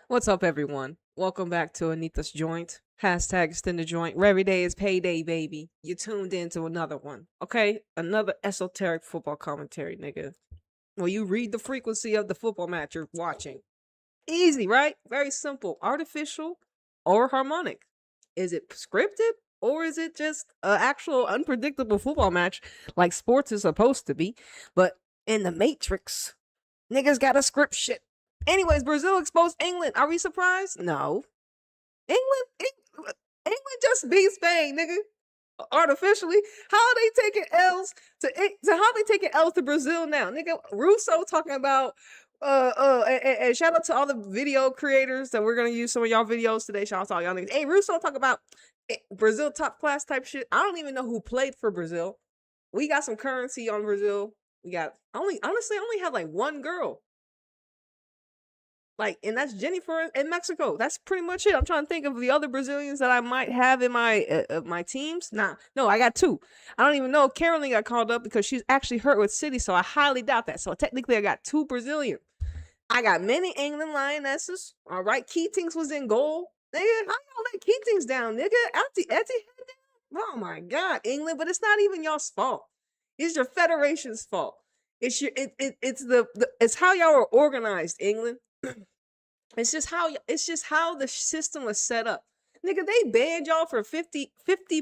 What's up, everyone? Welcome back to Anita's Joint. Hashtag extended joint. Where every day is payday, baby. You tuned in to another one. Okay? Another esoteric football commentary, nigga. Well, you read the frequency of the football match you're watching. Easy, right? Very simple. Artificial or harmonic. Is it scripted or is it just an actual unpredictable football match like sports is supposed to be? But in the Matrix, niggas gotta script shit. Anyways, Brazil exposed England. Are we surprised? No. England just beat Spain, nigga. Artificially. How are they taking L's to how they taking L's to Brazil now? Nigga, Russo talking about and shout out to all the video creators that we're gonna use some of y'all videos today. Shout out to all y'all niggas. Hey, Russo talk about Brazil top class type shit. I don't even know who played for Brazil. We got some currency on Brazil. We got only have like one girl. Like, and that's Jennifer in Mexico. That's pretty much it. I'm trying to think of the other Brazilians that I might have in my teams. No, I got two. I don't even know if Caroline got called up because she's actually hurt with City, so I highly doubt that. So technically, I got two Brazilians. I got many England Lionesses. All right, Keatings was in goal. Nigga, how y'all let Keatings down, nigga? Etty down? Oh my God, England! But it's not even y'all's fault. It's your federation's fault. It's it's how y'all are organized, England. It's just how the system was set up. Nigga, they banned y'all for 50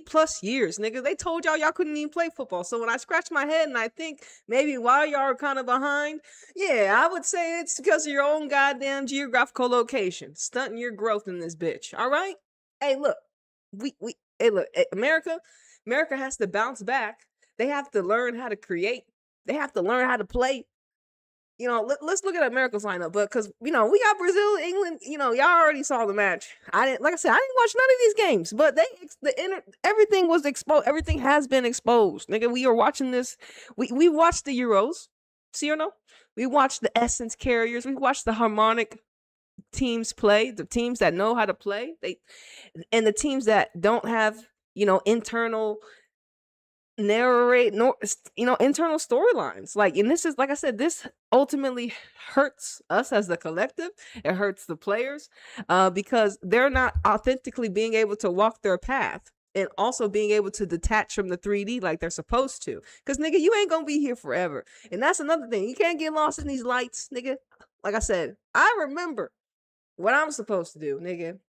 plus years, nigga. They told y'all couldn't even play football. So when I scratch my head and I think maybe why y'all are kind of behind, yeah, I would say it's because of your own goddamn geographical location, stunting your growth in this bitch. All right? Hey, look, America has to bounce back. They have to learn how to create. They have to learn how to play. You know, let's look at America's lineup, but because we got Brazil, England. Y'all already saw the match. I didn't watch none of these games, but everything was exposed. Everything has been exposed, nigga. We are watching this. We watched the Euros, see or no? We watched the Essence Carriers. We watched the harmonic teams play. The teams that know how to play. And the teams that don't have internal internal storylines. And this is, like I said, this ultimately hurts us as the collective. It hurts the players because they're not authentically being able to walk their path and also being able to detach from the 3D like they're supposed to. Because, nigga, you ain't gonna be here forever. And that's another thing. You can't get lost in these lights, nigga. Like I said, I remember what I'm supposed to do, nigga.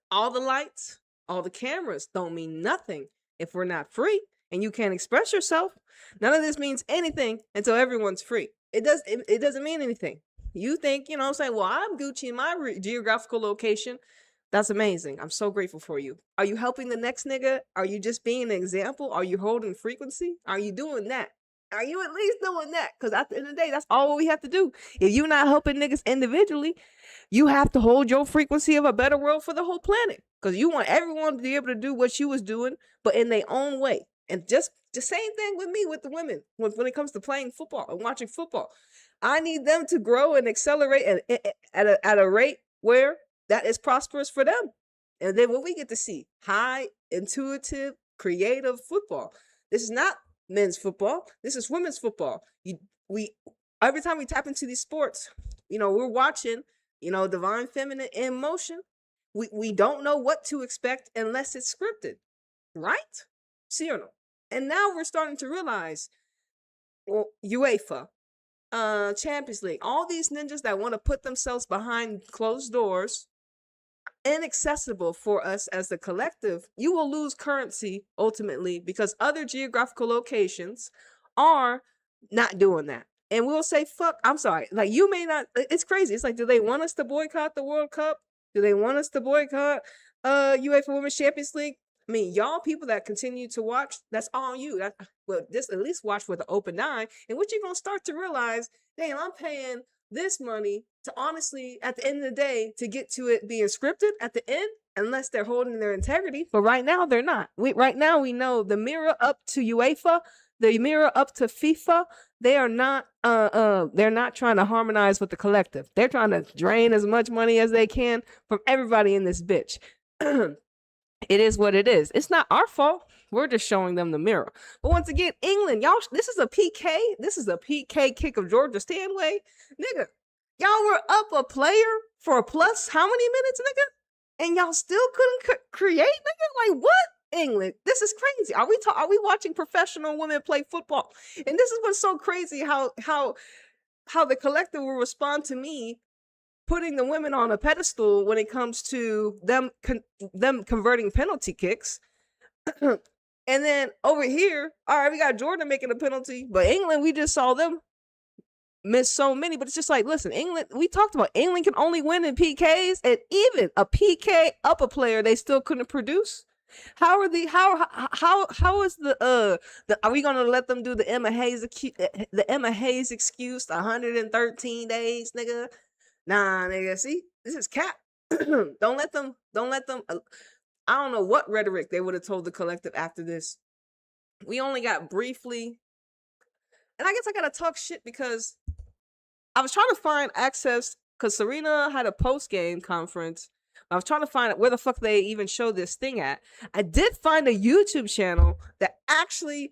All the lights, all the cameras don't mean nothing if we're not free. And you can't express yourself. None of this means anything until everyone's free. It doesn't mean anything. You think, saying, well, I'm Gucci in my geographical location. That's amazing. I'm so grateful for you. Are you helping the next nigga? Are you just being an example? Are you holding frequency? Are you doing that? Are you at least doing that? Because at the end of the day, that's all we have to do. If you're not helping niggas individually, you have to hold your frequency of a better world for the whole planet. Because you want everyone to be able to do what you was doing, but in their own way. And just the same thing with me, with the women, when it comes to playing football and watching football. I need them to grow and accelerate at a rate where that is prosperous for them. And then what we get to see, high, intuitive, creative football. This is not men's football. This is women's football. Every time we tap into these sports, we're watching, divine feminine in motion. We don't know what to expect unless it's scripted, right? See or no? And now we're starting to realize, well, UEFA, Champions League, all these ninjas that want to put themselves behind closed doors, inaccessible for us as the collective, you will lose currency ultimately because other geographical locations are not doing that. And we'll say, fuck, I'm sorry. Like, you may not, it's crazy. It's like, do they want us to boycott the World Cup? Do they want us to boycott UEFA Women's Champions League? I mean, y'all people that continue to watch, that's all you. Just at least watch with an open eye. And what you're going to start to realize, damn, I'm paying this money to honestly, at the end of the day, to get to it being scripted at the end, unless they're holding their integrity. But right now, they're not. Right now, we know the mirror up to UEFA, the mirror up to FIFA, they are not they're not trying to harmonize with the collective. They're trying to drain as much money as they can from everybody in this bitch. It is what it is. It's not our fault. We're just showing them the mirror. But once again, England, y'all, this is a PK. This is a PK kick of Georgia Stanway. Nigga, y'all were up a player for a plus how many minutes, nigga? And y'all still couldn't create, nigga? Like what? England, this is crazy. Are we watching professional women play football? And this is what's so crazy, how the collective will respond to me putting the women on a pedestal when it comes to them converting penalty kicks. And then over here, all right, we got Jordan making a penalty, but England, we just saw them miss so many. But it's just like, listen, England, we talked about England can only win in PKs, and even a PK up a player, they still couldn't produce. How is the are we gonna let them do the Emma Hayes excuse, 113 days, nigga? Nah, nigga. See, this is cap. Don't let them. I don't know what rhetoric they would have told the collective after this. We only got briefly, and I guess I gotta talk shit because I was trying to find access because Serena had a post-game conference. I was trying to find out where the fuck they even showed this thing at. I did find a YouTube channel that actually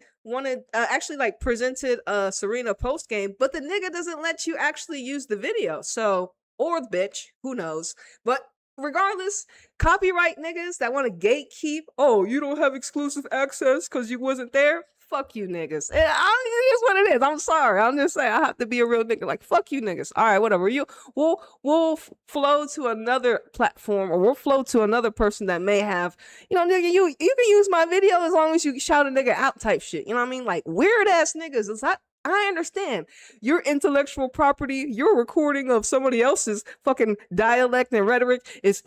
presented Serena post game, but the nigga doesn't let you actually use the video. So, or the bitch, who knows? But regardless, copyright niggas that want to gatekeep. Oh, you don't have exclusive access because you wasn't there. Fuck you niggas. It is what it is. I'm sorry. I'm just saying I have to be a real nigga. Like, fuck you niggas. All right, whatever. We'll flow to another platform, or we'll flow to another person that may have, nigga, you can use my video as long as you shout a nigga out type shit. You know what I mean? Like weird ass niggas. It's like, I understand your intellectual property, your recording of somebody else's fucking dialect and rhetoric is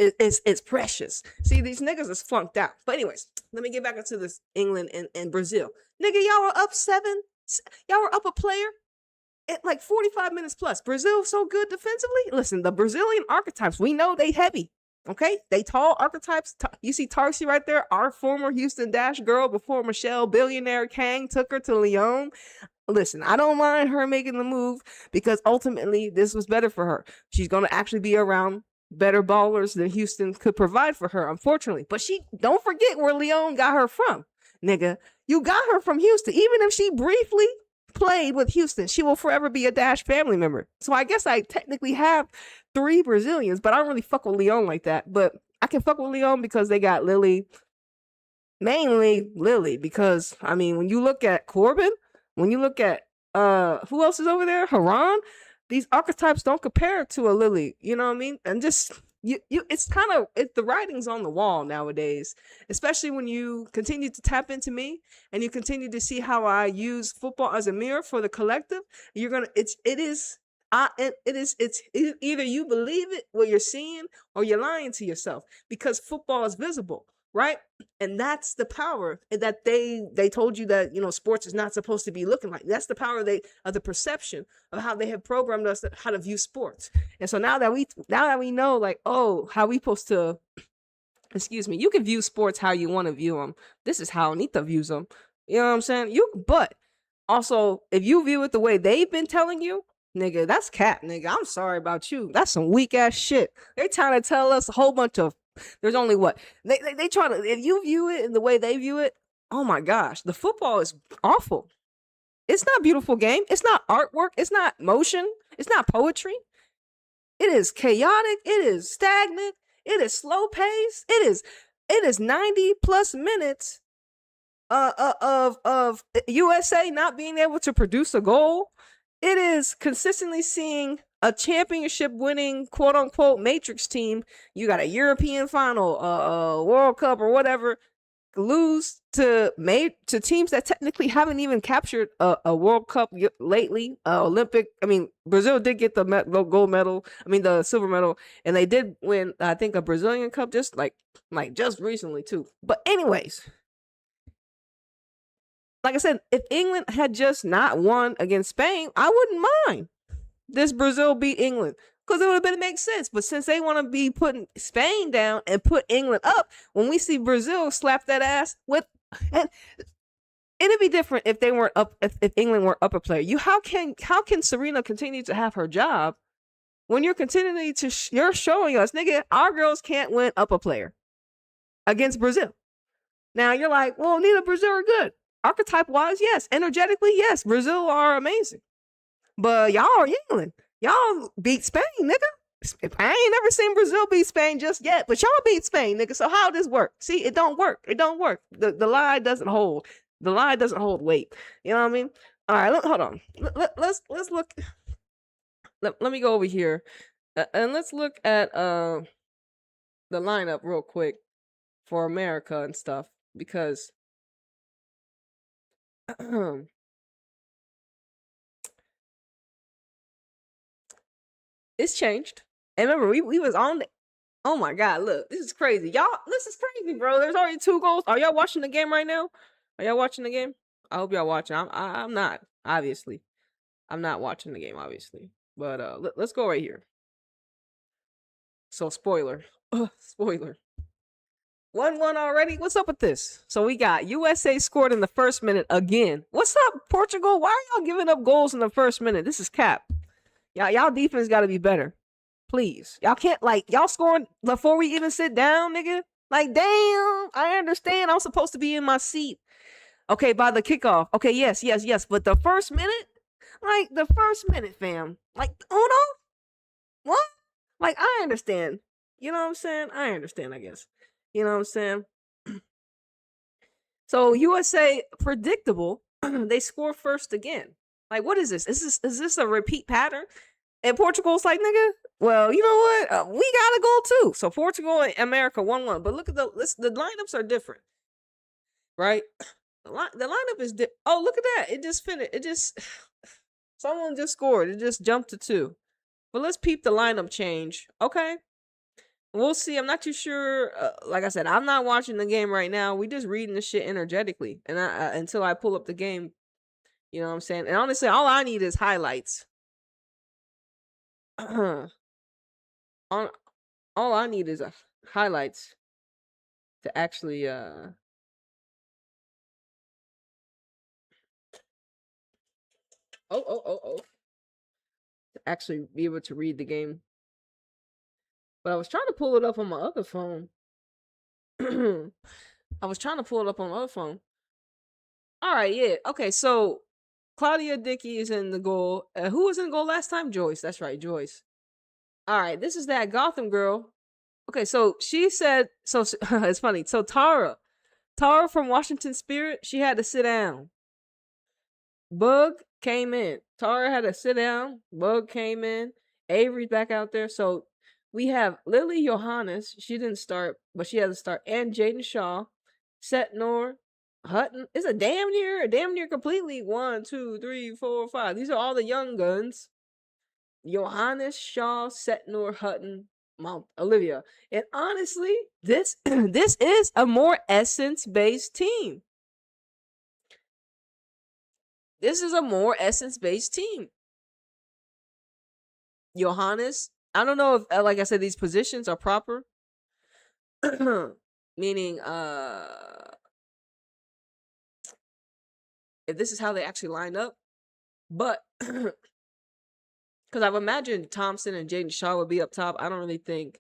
precious. See, these niggas is flunked out. But anyways, let me get back into this England and Brazil. Nigga, y'all were up 7. Y'all were up a player at like 45 minutes plus. Brazil so good defensively. Listen, the Brazilian archetypes, we know they heavy. Okay, they tall archetypes. You see Tarsi right there, our former Houston Dash girl before Michelle Billionaire Kang took her to Lyon. Listen, I don't mind her making the move because ultimately this was better for her. She's going to actually be around better ballers than Houston could provide for her, unfortunately. But don't forget where Lyon got her from, nigga. You got her from Houston. Even if she briefly played with Houston, she will forever be a Dash family member. So I guess I technically have 3 Brazilians, but I don't really fuck with Lyon like that. But I can fuck with Lyon because they got Lily, mainly Lily, because, I mean, when you look at Corbin, when you look at who else is over there? Haran. These archetypes don't compare to a Lily. You know what I mean? And just it's kind of the writing's on the wall nowadays, especially when you continue to tap into me and you continue to see how I use football as a mirror for the collective. You're gonna it's either you believe it what you're seeing or you're lying to yourself, because football is visible. Right? And that's the power that they told you that, sports is not supposed to be looking like. That's the power of the perception of how they have programmed us how to view sports. And so now that we know, like, oh, how we supposed to, excuse me, you can view sports how you want to view them. This is how Anita views them. You know what I'm saying? But also, if you view it the way they've been telling you, nigga, that's cap, nigga. I'm sorry about you. That's some weak ass shit. They're trying to tell us a whole bunch of. There's only what they try to. If you view it in the way they view it, oh my gosh, the football is awful. It's not a beautiful game. It's not artwork. It's not motion. It's not poetry. It is chaotic. It is stagnant. It is slow pace. It is 90 plus minutes of USA not being able to produce a goal. It is consistently seeing a championship winning quote unquote matrix team. You got a European final, World Cup or whatever, lose to teams that technically haven't even captured a World Cup lately. Olympic. I mean, Brazil did get the gold medal. I mean, the silver medal, and they did win, I think, a Brazilian Cup just like just recently too. But anyways, like I said, if England had just not won against Spain, I wouldn't mind this Brazil beat England, because it would have make sense. But since they want to be putting Spain down and put England up, when we see Brazil slap that ass with, and it'd be different if they weren't up, if England weren't up a player. How can Serena continue to have her job when you're continually you're showing us, nigga, our girls can't win up a player against Brazil. Now you're like, well, neither Brazil are good. Archetype wise, yes. Energetically, yes. Brazil are amazing. But y'all are England. Y'all beat Spain, nigga. I ain't never seen Brazil beat Spain just yet, but y'all beat Spain, nigga. So how this work? See, it don't work. It don't work. The lie doesn't hold. The lie doesn't hold weight. You know what I mean? All right, hold on. Let's look. Let me go over here, and let's look at the lineup real quick for America and stuff, because it's changed. And remember, we was on the, oh my god, look, this is crazy. Y'all, this is crazy, bro. There's already 2 goals. Are y'all watching the game right now? Are y'all watching the game? I hope y'all watching. I'm not, obviously. I'm not watching the game, obviously. But let's go right here. So spoiler. Spoiler. 1-1 already? What's up with this? So we got USA scored in the first minute again. What's up, Portugal? Why are y'all giving up goals in the first minute? This is cap. Y'all defense got to be better. Please. Y'all can't, like, y'all scoring before we even sit down, nigga. Like, damn. I understand. I'm supposed to be in my seat. Okay, by the kickoff. Okay, yes. But the first minute? Like, the first minute, fam. Like, oh no? What? Like, I understand. You know what I'm saying? I understand, I guess. You know what I'm saying? So, USA, predictable. They score first again. Like, what is this? Is this a repeat pattern? And Portugal's like, nigga, well, you know what? We got a goal too. So Portugal and America 1-1. But look at the lineups are different, right? The lineup is oh, look at that! It just finished. It just someone just scored. It just jumped to 2. But let's peep the lineup change. Okay, we'll see. I'm not too sure. Like I said, I'm not watching the game right now. We just reading the shit energetically, and until I pull up the game. You know what I'm saying? And honestly, all I need is highlights. All I need is highlights to actually to actually be able to read the game. But I was trying to pull it up on my other phone. I was trying to pull it up on my other phone. All right, yeah. Okay, so Claudia Dickey is in the goal. Who was in goal last time? Joyce. That's right, Joyce. All right, this is that Gotham girl. Okay, so she said, so it's funny. So Tara from Washington Spirit, she had to sit down. Bug came in. Tara had to sit down. Bug came in. Avery's back out there. So we have Lily Johannes. She didn't start, but she had to start. And Jaden Shaw, Setnor, Hutton. It's a damn near completely. 1, 2, 3, 4, 5. These are all the young guns. Johannes, Shaw, Setnor, Hutton, Mount Olivia. And honestly, this is a more essence-based team. This is a more essence-based team. Johannes, I don't know if, like I said, these positions are proper. Meaning, if this is how they actually line up. But, because I've imagined Thompson and Jaden Shaw would be up top. I don't really think,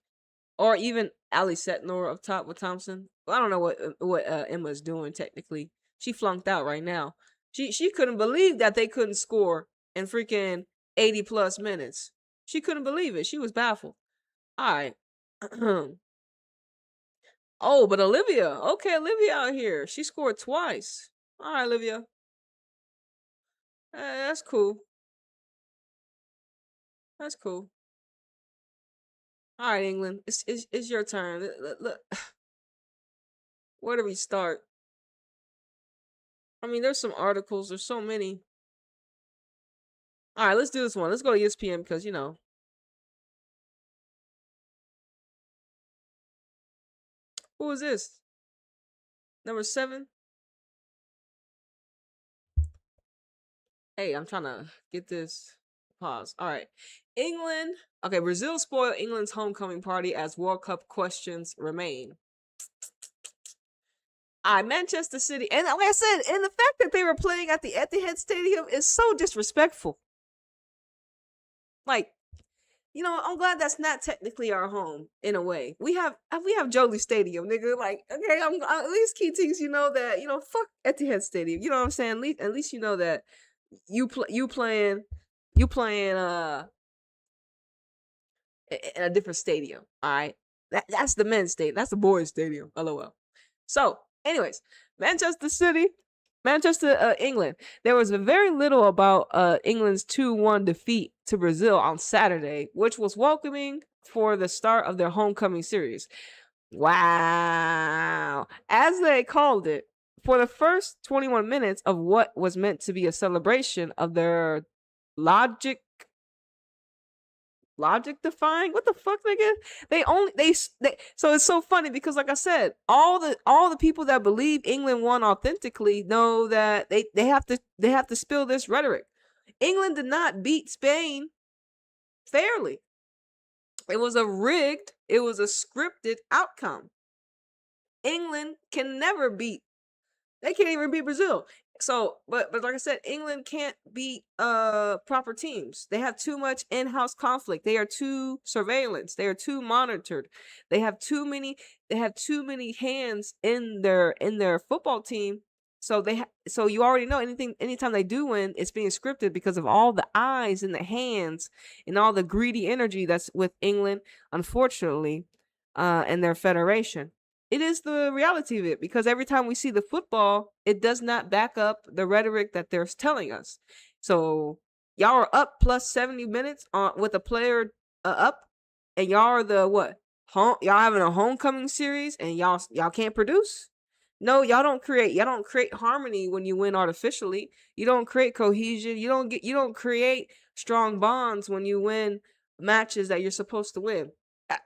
or even Ali Setnor up top with Thompson. Well, I don't know what Emma's doing technically. She flunked out right now. She couldn't believe that they couldn't score in freaking 80 plus minutes. She couldn't believe it. She was baffled. All right. Oh, but Olivia. Okay, Olivia out here. She scored twice. All right, Olivia. That's cool. That's cool. All right, England. It's your turn. Look. Where do we start? I mean, there's some articles. There's so many. All right, let's do this one. Let's go to ESPN because, you know. Who is this? Number 7? Hey, I'm trying to get this. Pause. All right. England. Okay, Brazil spoiled England's homecoming party as World Cup questions remain. Manchester City. And like I said, and the fact that they were playing at the Etihad Stadium is so disrespectful. Like, you know, I'm glad that's not technically our home in a way. We have Jolie Stadium, nigga. Like, okay, at least key things, you know that, you know, fuck Etihad Stadium. You know what I'm saying? At least you know that you playing in a different stadium. All right, that's the men's stadium. That's the boys' stadium. LOL. So, anyways, Manchester, England. There was very little about England's 2-1 defeat to Brazil on Saturday, which was welcoming for the start of their homecoming series. Wow. As they called it, for the first 21 minutes of what was meant to be a celebration of their logic defying, what the fuck, nigga? They so it's so funny because, like I said, all the people that believe England won authentically know that they have to spill this rhetoric. England did not beat Spain fairly. It was a scripted outcome. England can never beat. They can't even beat Brazil. So, but like I said, England can't beat proper teams. They have too much in-house conflict. They are too surveillance. They are too monitored. They have too many hands in their football team. So so you already know anytime they do win, it's being scripted because of all the eyes and the hands and all the greedy energy that's with England, unfortunately, and their federation. It is the reality of it, because every time we see the football, it does not back up the rhetoric that they're telling us. So y'all are up plus 70 minutes with a player up, and y'all are the what? Y'all having a homecoming series, and y'all can't produce. No, y'all don't create harmony when you win artificially. You don't create cohesion. You don't create strong bonds when you win matches that you're supposed to win.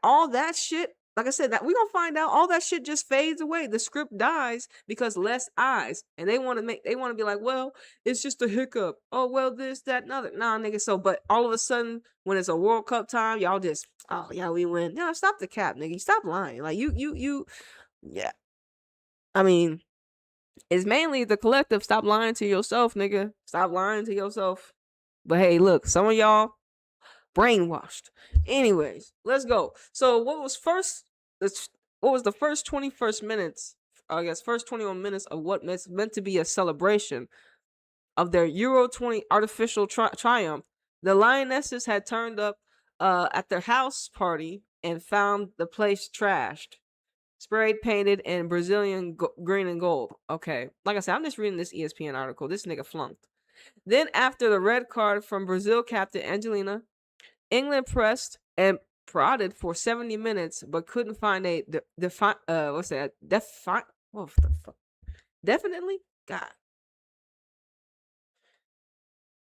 All that shit, like I said, that we're gonna find out, all that shit just fades away. The script dies because less eyes, and they want to be like, well, it's just a hiccup. Oh, well, this, that, and other. Nah, nigga. So, but all of a sudden, when it's a World Cup time, y'all just, oh yeah, we win. No, stop the cap, nigga. Stop lying. Like yeah. I mean, it's mainly the collective. Stop lying to yourself, nigga. Stop lying to yourself. But hey, look, some of y'all brainwashed. Anyways, let's go. So what was the first 21st minutes, I guess first 21 minutes of what meant to be a celebration of their Euro 20 artificial triumph? The Lionesses had turned up at their house party and found the place trashed, sprayed painted in Brazilian green and gold. Okay, like I said, I'm just reading this ESPN article. This nigga flunked. Then after the red card from Brazil captain Angelina, England pressed and prodded for 70 minutes, but couldn't find a definitely? God.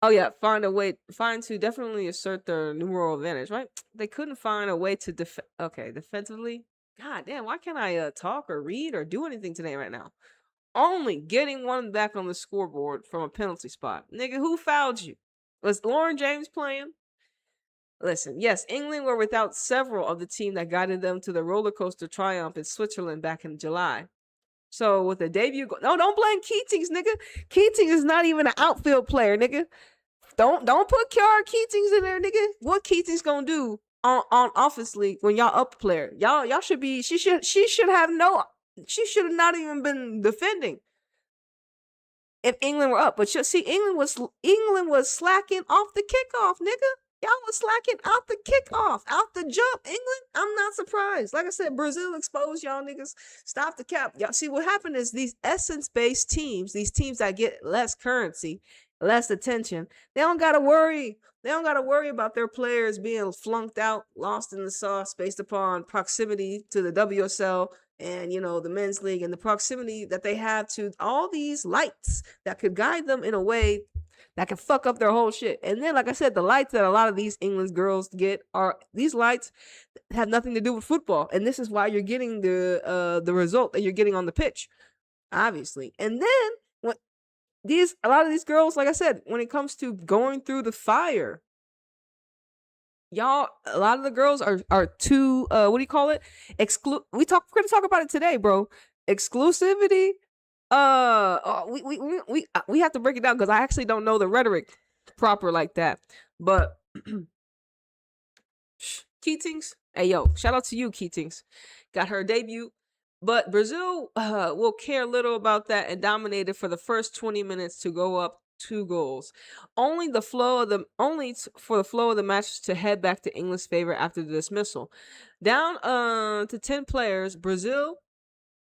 Oh yeah, find to definitely assert their numeral advantage, right? They couldn't find a way to defensively. God damn, why can't I talk or read or do anything today right now? Only getting one back on the scoreboard from a penalty spot. Nigga, who fouled you? Was Lauren James playing? Listen, yes, England were without several of the team that guided them to the roller coaster triumph in Switzerland back in July. So with a debut no, don't blame Keatings, nigga. Keatings is not even an outfield player, nigga. Don't put Kiara Keatings in there, nigga. What Keatings gonna do on Office League when y'all up player? Y'all should be. She should have not even been defending if England were up. But see, England was slacking off the kickoff, nigga. Y'all was slacking out the kickoff, out the jump. England, I'm not surprised. Like I said, Brazil exposed y'all niggas. Stop the cap. Y'all see what happened is these essence-based teams, these teams that get less currency, less attention, they don't gotta worry. They don't gotta worry about their players being flunked out, lost in the sauce based upon proximity to the WSL and, the men's league, and the proximity that they have to all these lights that could guide them in a way that can fuck up their whole shit. And then, like I said, the lights that a lot of these England girls get these lights have nothing to do with football. And this is why you're getting the result that you're getting on the pitch, obviously. And then a lot of these girls, like I said, when it comes to going through the fire, y'all, a lot of the girls are too what do you call it? We're gonna talk about it today, bro. Exclusivity. We have to break it down because I actually don't know the rhetoric proper like that. But Keatings, hey yo, shout out to you, Keatings. Got her debut. But Brazil will care little about that and dominated for the first 20 minutes to go up 2 goals. Only for the flow of the match to head back to England's favor after the dismissal. Down to 10 players, Brazil's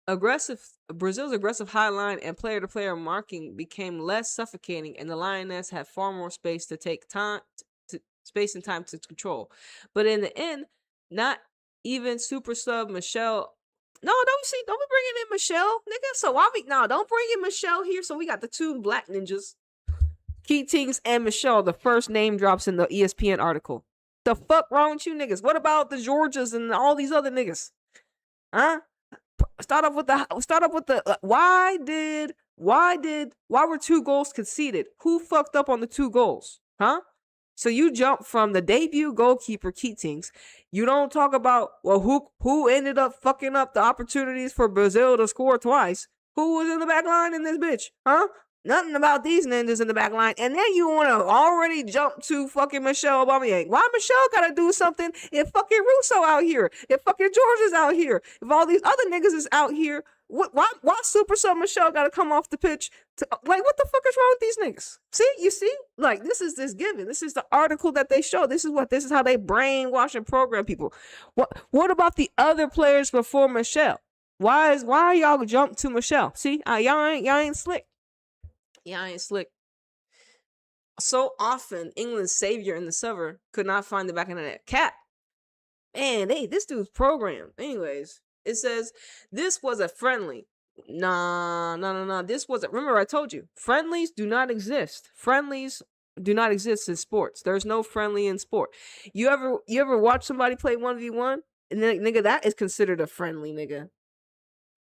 aggressive high line and player-to-player marking became less suffocating, and the Lioness had far more space and time to control. But in the end, not even super sub Michelle. No, don't be bringing in Michelle, nigga. So don't bring in Michelle here. So we got the 2 black ninjas, Keatings and Michelle, the first name drops in the ESPN article. The fuck wrong with you niggas? What about the Georgias and all these other niggas? Huh? Start off with the why were 2 goals conceded? Who fucked up on the 2 goals? Huh? So you jump from the debut goalkeeper Keatings. You don't talk about, well, who ended up fucking up the opportunities for Brazil to score twice? Who was in the back line in this bitch? Huh? Nothing about these ninjas in the back line. And then you want to already jump to fucking Michelle Aubameyang. Why Michelle got to do something if fucking Russo out here? If fucking George is out here? If all these other niggas is out here? Why super sub Michelle got to come off the pitch? Like, what the fuck is wrong with these niggas? See? You see? Like, this is given. This is the article that they show. This is how they brainwash and program people. What about the other players before Michelle? Why y'all jump to Michelle? See? Y'all ain't slick. Yeah, I ain't slick. So often, England's savior in the silver could not find the back of the net. Cap. Man, this dude's programmed. Anyways, it says, this was a friendly. Nah. This wasn't. Remember, I told you. Friendlies do not exist. Friendlies do not exist in sports. There's no friendly in sport. You ever watch somebody play 1v1? And then, nigga, that is considered a friendly, nigga.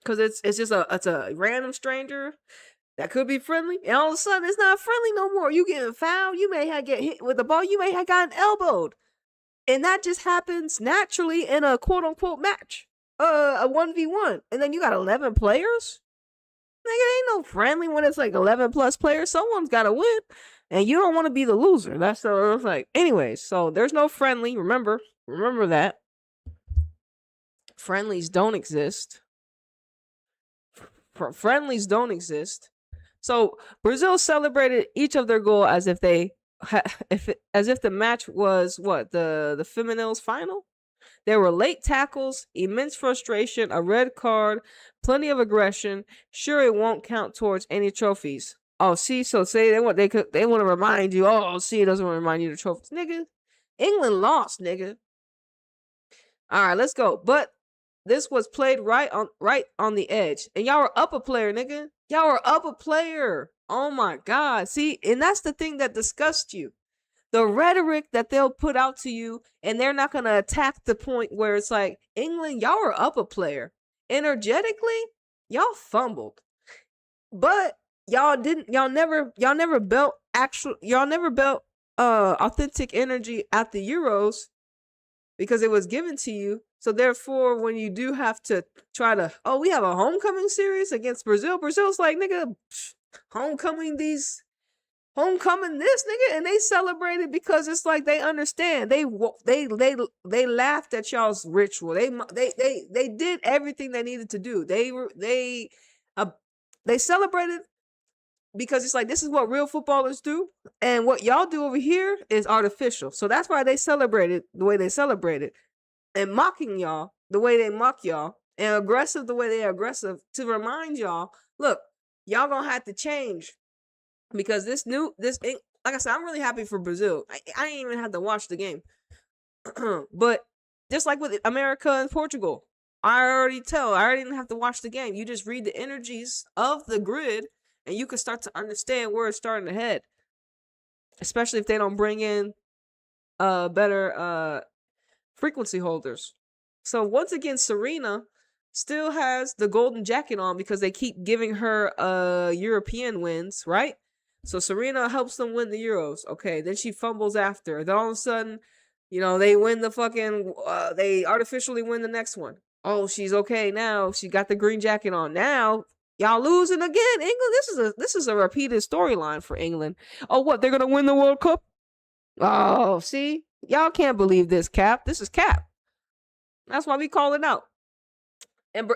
Because it's a random stranger that could be friendly, and all of a sudden it's not friendly no more. You getting fouled, you may have get hit with the ball, you may have gotten elbowed. And that just happens naturally in a quote-unquote match. A 1v1. And then you got 11 players? Nigga, ain't no friendly when it's like 11 plus players. Someone's got to win. And you don't want to be the loser. That's so it's like, anyways, so there's no friendly. Remember that. Friendlies don't exist. Friendlies don't exist. So Brazil celebrated each of their goal as if the match was the Feminils final. There were late tackles, immense frustration, a red card, plenty of aggression. Sure, it won't count towards any trophies. Oh, see, so say they want to remind you. Oh, see, it doesn't want to remind you of the trophies, nigga. England lost, nigga. All right, let's go. But this was played right on the edge, and y'all were up a player, nigga. Y'all were up a player. Oh my God. See, and that's the thing that disgusts you. The rhetoric that they'll put out to you, and they're not going to attack the point where it's like, England, y'all were up a player. Energetically, y'all fumbled. But y'all never built authentic energy at the Euros because it was given to you. So therefore, when you do have to try to, we have a homecoming series against Brazil. Brazil's like, nigga, homecoming this, nigga, and they celebrated because it's like they understand. They laughed at y'all's ritual. They did everything they needed to do. They celebrated because it's like, this is what real footballers do, and what y'all do over here is artificial. So that's why they celebrated the way they celebrated. And mocking y'all the way they mock y'all, and aggressive the way they aggressive, to remind y'all, look, y'all gonna have to change because like I said, I'm really happy for Brazil. I didn't even have to watch the game, but just like with America and Portugal, I already didn't have to watch the game. You just read the energies of the grid, and you can start to understand where it's starting to head. Especially if they don't bring in better frequency holders. So once again, Serena still has the golden jacket on because they keep giving her European wins, right? So Serena helps them win the Euros. Okay, then she fumbles after. Then all of a sudden, they win the fucking they artificially win the next one. Oh, she's okay now. She got the green jacket on. Now y'all losing again. England, this is a repeated storyline for England. Oh, what? They're gonna win the World Cup? Oh, see? Y'all can't believe this, Cap. This is Cap. That's why we call it out. And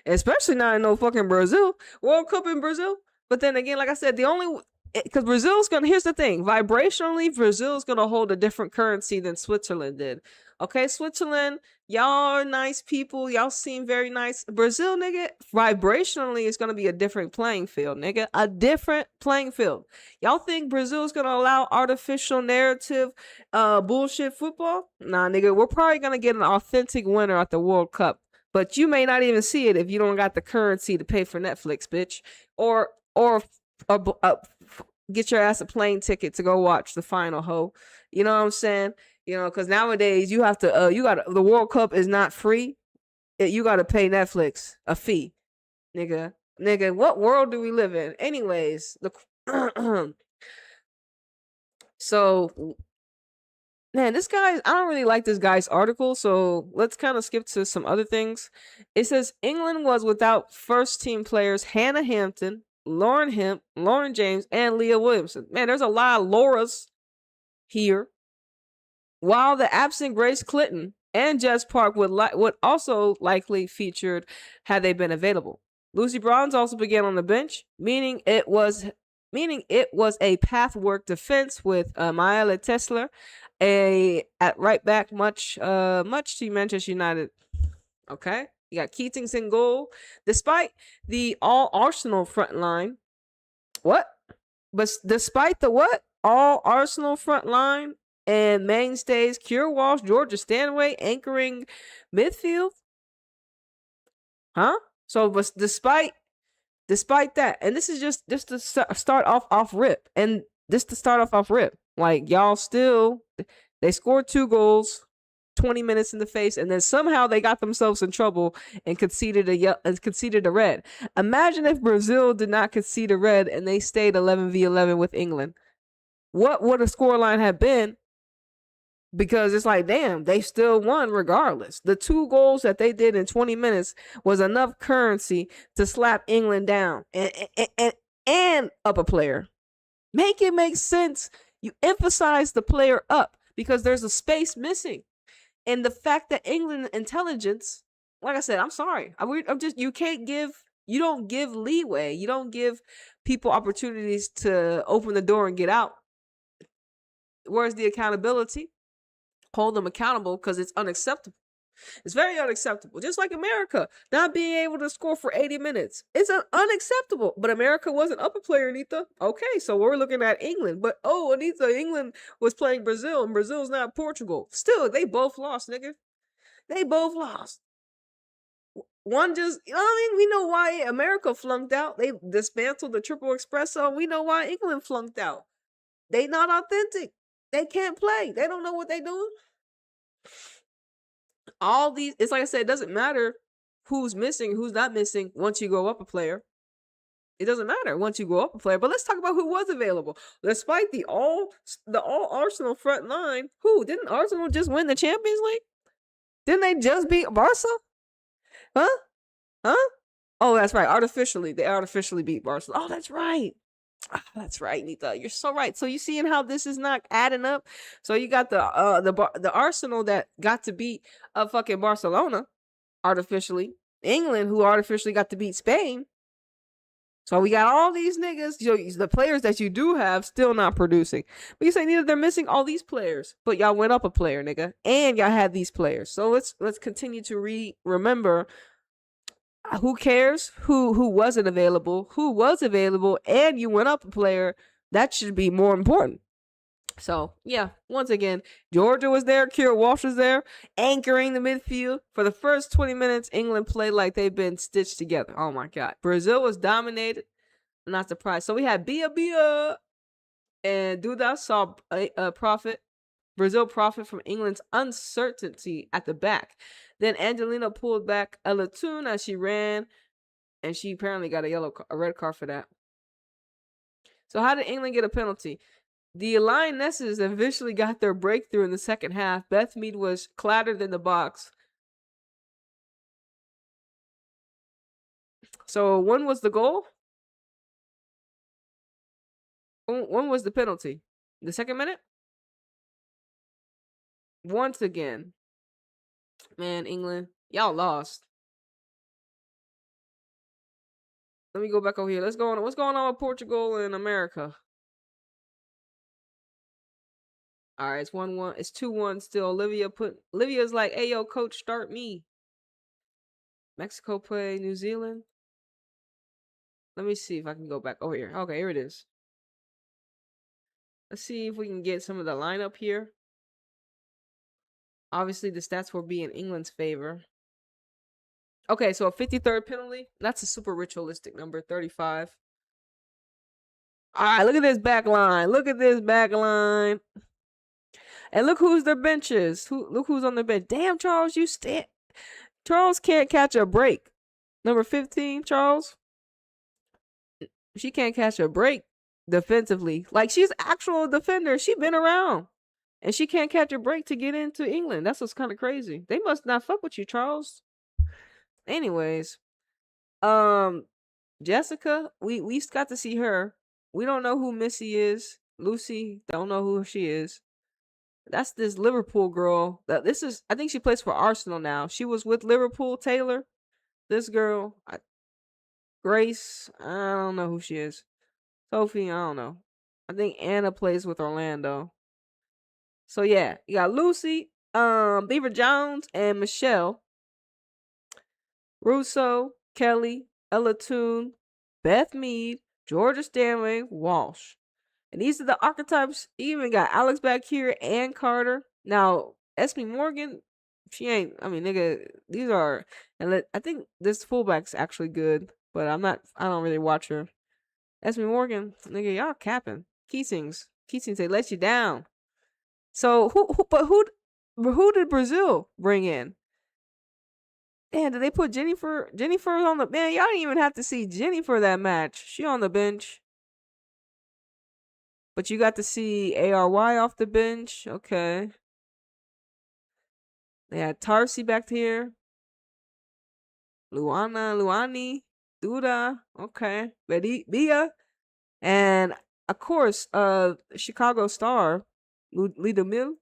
especially not in no fucking Brazil. World Cup in Brazil. But then again, like I said, the only because Brazil's gonna. Here's the thing: vibrationally, Brazil's gonna hold a different currency than Switzerland did. Okay, Switzerland, y'all are nice people. Y'all seem very nice. Brazil, nigga, vibrationally, is gonna be a different playing field, nigga. A different playing field. Y'all think Brazil's gonna allow artificial narrative, bullshit football? Nah, nigga. We're probably gonna get an authentic winner at the World Cup, but you may not even see it if you don't got the currency to pay for Netflix, bitch, or get your ass a plane ticket to go watch the final, ho. You know what I'm saying? You know, because nowadays you have to, the World Cup is not free. You got to pay Netflix a fee, nigga. Nigga, what world do we live in? Anyways, so, man, this guy, I don't really like this guy's article, so let's kind of skip to some other things. It says England was without first team players Hannah Hampton, Lauren Hemp, Lauren James, and Leah Williamson. Man, there's a lot of Lauras here. While the absent Grace Clinton and Jess Park would also likely featured had they been available. Lucy Bronze also began on the bench, meaning it was a pathwork defense with Maëla Tesler, at right back, much to Manchester United. Okay, you got Keatings in goal, despite the all Arsenal front line. What? But despite the what? All Arsenal front line and mainstays, Keir Walsh, Georgia Stanway anchoring midfield. Huh? So, but despite that, and this is just to start off rip, and this to start off rip, like y'all still, they scored 2 goals, 20 minutes in the face, and then somehow they got themselves in trouble and conceded a red. Imagine if Brazil did not concede a red and they stayed 11v11 with England. What would a scoreline have been? Because it's like, damn, they still won regardless. The 2 goals that they did in 20 minutes was enough currency to slap England down and up a player. Make it make sense. You emphasize the player up because there's a space missing. And the fact that England intelligence, like I said, I'm sorry. You don't give leeway. You don't give people opportunities to open the door and get out. Where's the accountability? Hold them accountable because it's unacceptable. It's very unacceptable. Just like America not being able to score for 80 minutes. It's unacceptable. But America wasn't up a player, Anita. Okay, so we're looking at England. But, Anita, England was playing Brazil, and Brazil's not Portugal. Still, they both lost, nigga. They both lost. One just, you know what I mean? We know why America flunked out. They dismantled the triple espresso. We know why England flunked out. They not authentic. They can't play. They don't know what they doing. All these, it's like I said, it doesn't matter who's missing, who's not missing once you go up a player. It doesn't matter once you go up a player. But let's talk about who was available. Despite the all Arsenal front line, didn't Arsenal just win the Champions League? Didn't they just beat Barca? Huh? Oh, that's right. They artificially beat Barcelona. Oh, that's right. That's right, Nita. You're so right. So you seeing how this is not adding up? So you got the Arsenal that got to beat fucking Barcelona artificially. England, who artificially got to beat Spain. So we got all these niggas, the players that you do have still not producing. But you say, Nita, they're missing all these players. But y'all went up a player, nigga. And y'all had these players. So let's continue to remember. Who cares who wasn't available, who was available, and you went up a player. That should be more important. So, yeah, once again, Georgia was there, Keir Walsh was there, anchoring the midfield. For the first 20 minutes, England played like they've been stitched together. Oh, my God. Brazil was dominated. I'm not surprised. So, we had Bia, and Duda saw a profit. Brazil profit from England's uncertainty at the back. Then Angelina pulled back a Latune as she ran, and she apparently got a red card for that. So how did England get a penalty? The Lionesses eventually got their breakthrough in the second half. Beth Mead was clattered in the box. So when was the goal? When was the penalty? The second minute? Once again. Man, England, y'all lost. Let me go back over here. What's going on with Portugal and America? All right, it's 1-1. It's 2-1 still. Olivia's like, hey, yo, coach, start me. Mexico play New Zealand. Let me see if I can go back over here. Okay, here it is. Let's see if we can get some of the lineup here. Obviously, the stats will be in England's favor. Okay, so a 53rd penalty. That's a super ritualistic number, 35. All right, look at this back line. Look at this back line. And look who's their benches. Look who's on the bench. Damn, Charles, Charles can't catch a break. Number 15, Charles. She can't catch a break defensively. Like, she's actual defender. She been around. And she can't catch a break to get into England. That's what's kind of crazy. They must not fuck with you, Charles. Anyways, Jessica, we got to see her. We don't know who Missy is. Lucy, don't know who she is. That's this Liverpool girl. I think she plays for Arsenal now. She was with Liverpool, Taylor. This girl, Grace, I don't know who she is. Sophie, I don't know. I think Anna plays with Orlando. So yeah, you got Lucy, Beaver Jones, and Michelle. Russo, Kelly, Ella Toon, Beth Mead, Georgia Stanway, Walsh. And these are the archetypes. You even got Alex back here and Carter. Now, Esme Morgan, she ain't, I mean, nigga, these are, and I think this fullback's actually good, but I don't really watch her. Esme Morgan, nigga, y'all capping. Keatings, they let you down. So, who did Brazil bring in? Man, did they put Jennifer on the, man, y'all didn't even have to see Jenny for that match. She on the bench. But you got to see ARY off the bench. Okay. They had Tarsi back here. Luani, Duda. Okay. Bia. And, of course, Chicago Star, Lido Mill.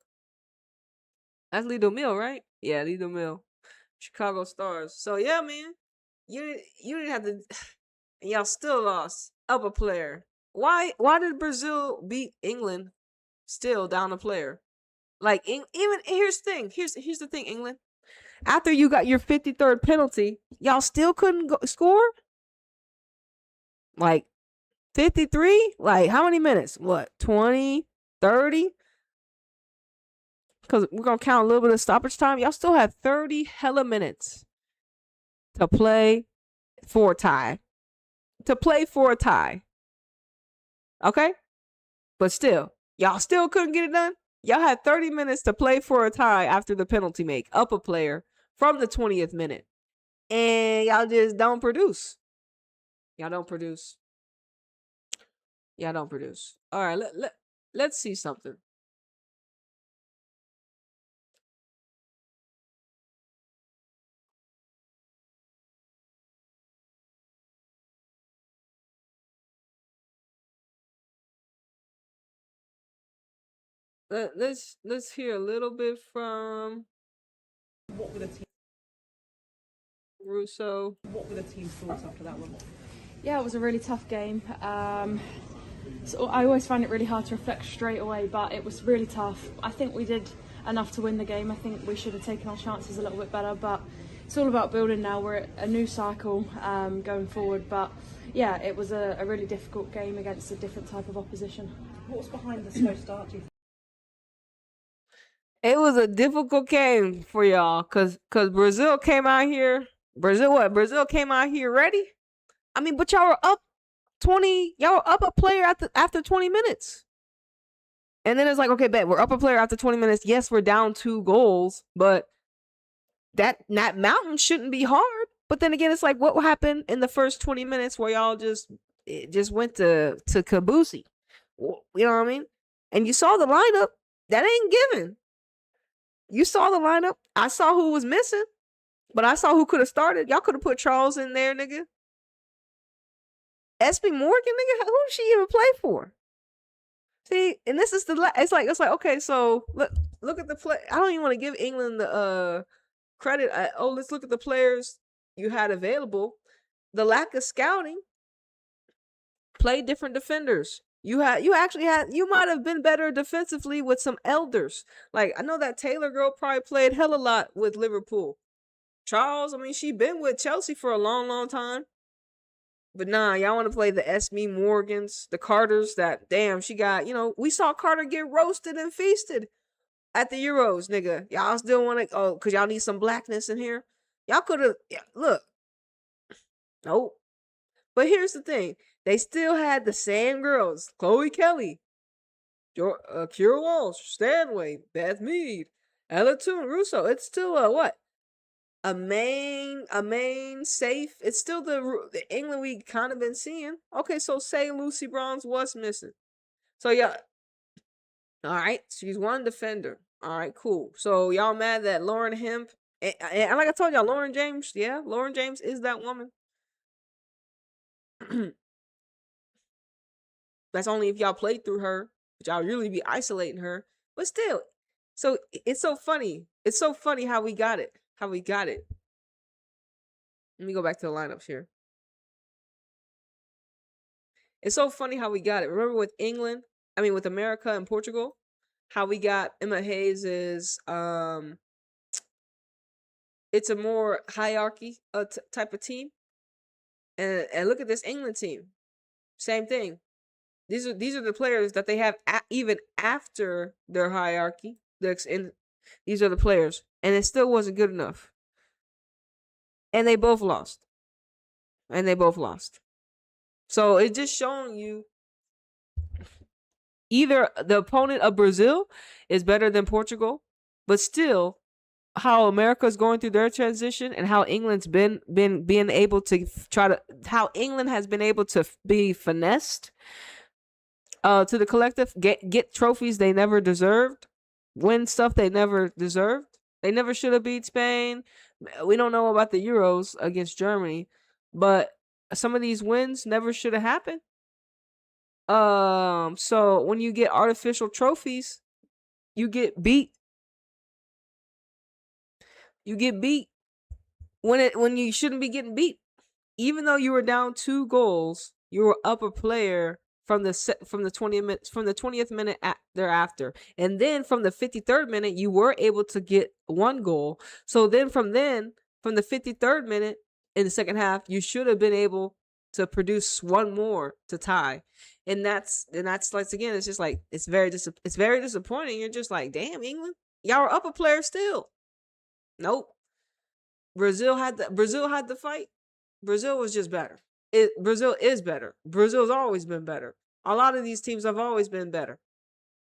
That's Lido Mill, right? Yeah, Lido Mill. Chicago Stars. So, yeah, man. You didn't have to... And y'all still lost. Up a player. Why did Brazil beat England still down a player? Like, even here's the thing. Here's the thing, England. After you got your 53rd penalty, y'all still couldn't score? Like, 53? Like, how many minutes? What, 20, 30? Because we're going to count a little bit of stoppage time. Y'all still had 30 hella minutes to play for a tie. Okay? But still, y'all still couldn't get it done? Y'all had 30 minutes to play for a tie after the penalty make, up a player from the 20th minute. And y'all just don't produce. Y'all don't produce. All right, let's see something. Let's hear a little bit from what were the team Russo. What were the team's thoughts after that one? Yeah, it was a really tough game. So I always find it really hard to reflect straight away, but it was really tough. I think we did enough to win the game. I think we should have taken our chances a little bit better, but it's all about building now. We're at a new cycle going forward, but yeah, it was a really difficult game against a different type of opposition. What was behind the slow start, do you think? It was a difficult game for y'all because Brazil came out here. Brazil came out here ready. I mean, but y'all were up 20. Y'all were up a player after 20 minutes. And then it's like, okay, bet we're up a player after 20 minutes. Yes, we're down 2 goals, but that mountain shouldn't be hard. But then again, it's like, what happened in the first 20 minutes where y'all just went to Kabusi? You know what I mean? And you saw the lineup. That ain't given. You saw the lineup. I saw who was missing, but I saw who could have started. Y'all could have put Charles in there, nigga. SB Morgan, nigga. Who did she even play for? See, and this is it's like okay, so look at the play. I don't even want to give England the credit. Let's look at the players you had available. The lack of scouting. Play different defenders. You might have been better defensively with some elders. Like I know that Taylor girl probably played hell a lot with Liverpool. Charles, I mean, she been with Chelsea for a long, long time. But nah, y'all want to play the Esme Morgans, the Carters. That damn, she got. We saw Carter get roasted and feasted at the Euros, nigga. Y'all still want to? Oh, cause y'all need some blackness in here. Y'all could have. Look, nope. But here's the thing: they still had the same girls: Chloe Kelly, Kira Walsh, Stanway, Beth Mead, Ella Toon, Russo. It's still a what? A main safe. It's still the England we kind of been seeing. Okay, so say Lucy Bronze was missing. So yeah, all right, she's one defender. All right, cool. So y'all mad that Lauren Hemp and like I told y'all, Lauren James. Yeah, Lauren James is that woman. That's only if y'all played through her, but y'all really be isolating her. But still, so it's so funny. It's so funny how we got it. How we got it. Let me go back to the lineups here. It's so funny how we got it. Remember with with America and Portugal, how we got Emma Hayes is it's a more hierarchy type of team. And look at this England team. Same thing. These are the players that they have even after their hierarchy. These are the players, and it still wasn't good enough. And they both lost. So it's just showing you either the opponent of Brazil is better than Portugal, but still how America's going through their transition and how England's been being able to how England has been able to be finessed to the collective, get trophies they never deserved, win stuff they never deserved. They never should have beat Spain. We don't know about the Euros against Germany, but some of these wins never should have happened. So when you get artificial trophies, you get beat. You get beat when you shouldn't be getting beat. Even though you were down 2 goals, you were up a player from the 20th minute thereafter, and then from the 53rd minute you were able to get 1 goal. So then from the 53rd minute in the second half, you should have been able to produce 1 more to tie, and that's like, again, it's just like it's very disappointing. You're just like, damn, England, y'all are up a player still. Nope. Brazil had the fight. Brazil was just better. Brazil is better. Brazil's always been better. A lot of these teams have always been better.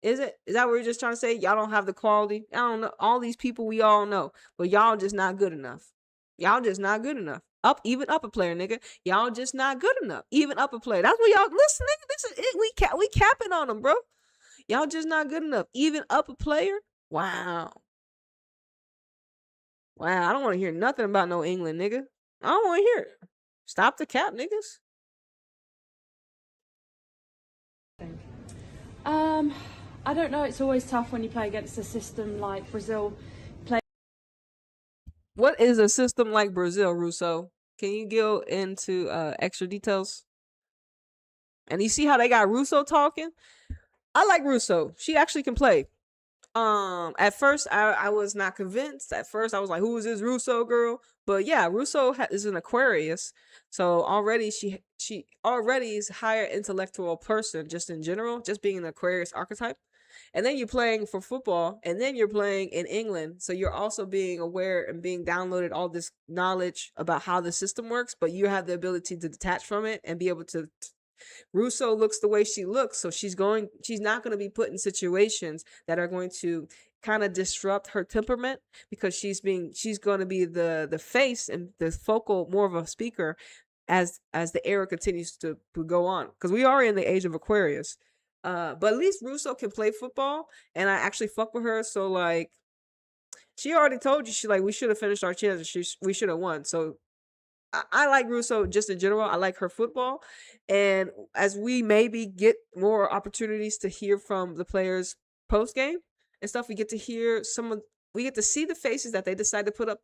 Is that what you're just trying to say? Y'all don't have the quality? I don't know. All these people we all know, but y'all just not good enough. Y'all just not good enough. Even up a player, nigga. Y'all just not good enough. Even up a player. That's what y'all listen, nigga. This is it. We capping on them, bro. Y'all just not good enough. Even up a player. Wow. I don't want to hear nothing about no England, nigga. I don't want to hear it. Stop the cap, niggas. I don't know. It's always tough when you play against a system like Brazil. What is a system like Brazil, Russo? Can you go into extra details? And you see how they got Russo talking? I like Russo. She actually can play. At first I was not convinced. At first I was like, who is this Russo girl? But yeah, Russo is an Aquarius, so already she already is a higher intellectual person just in general, just being an Aquarius archetype. And then you're playing for football, and then you're playing in England, so you're also being aware and being downloaded all this knowledge about how the system works, but you have the ability to detach from it and be able to. Russo looks the way she looks, so she's not going to be put in situations that are going to kind of disrupt her temperament, because she's going to be the face and the focal, more of a speaker as the era continues to go on, because we are in the age of Aquarius. But at least Russo can play football, and I actually fuck with her. So like, she already told you, she like, we should have finished our chances. We should have won. So I like Russo just in general. I like her football. And as we maybe get more opportunities to hear from the players post game and stuff, we get to see the faces that they decide to put up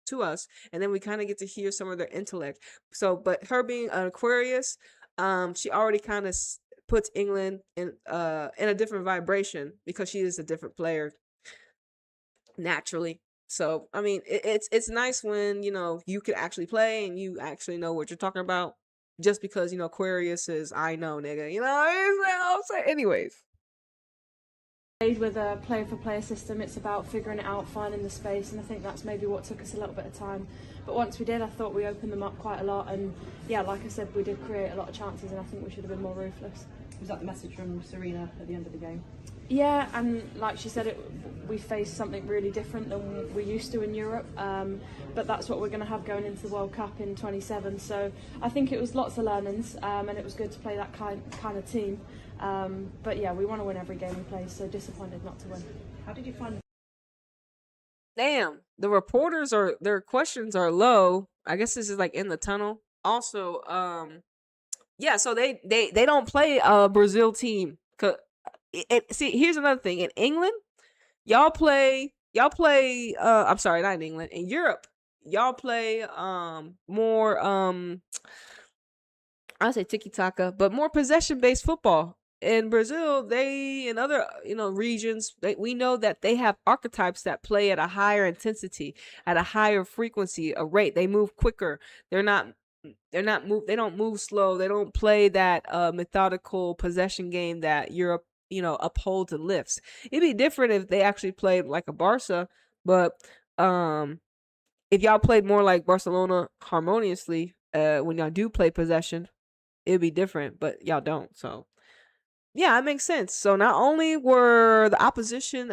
to us, and then we kind of get to hear some of their intellect. So, but her being an Aquarius, she already kind of puts England in a different vibration because she is a different player naturally. So I mean, it's nice when you can actually play and you actually know what you're talking about. Just because Aquarius is I know nigga, I'm saying. Anyways, With a player for player system, it's about figuring it out, finding the space, and I think that's maybe what took us a little bit of time. But once we did, I thought we opened them up quite a lot, and yeah, like I said, we did create a lot of chances, and I think we should have been more ruthless. Was that the message from Serena at the end of the game? Yeah, and like she said, we faced something really different than we used to in Europe, but that's what we're going to have going into the World Cup in 27. So I think it was lots of learnings, and it was good to play that kind of team. But yeah, we want to win every game we play, so disappointed not to win. How did you find damn, the reporters their questions are low. I guess this is like in the tunnel. Also, yeah, so they don't play a Brazil team. See, here's another thing. In England, y'all play I'm sorry, not in England. In Europe, y'all play more I say tiki-taka, but more possession-based football. In Brazil, in other regions, we know that they have archetypes that play at a higher intensity, at a higher frequency, a rate. They move quicker. They don't move slow. They don't play that methodical possession game that Europe upholds and lifts. It'd be different if they actually played like a Barca, but if y'all played more like Barcelona harmoniously, when y'all do play possession, it'd be different, but y'all don't. So yeah, it makes sense. So not only were the opposition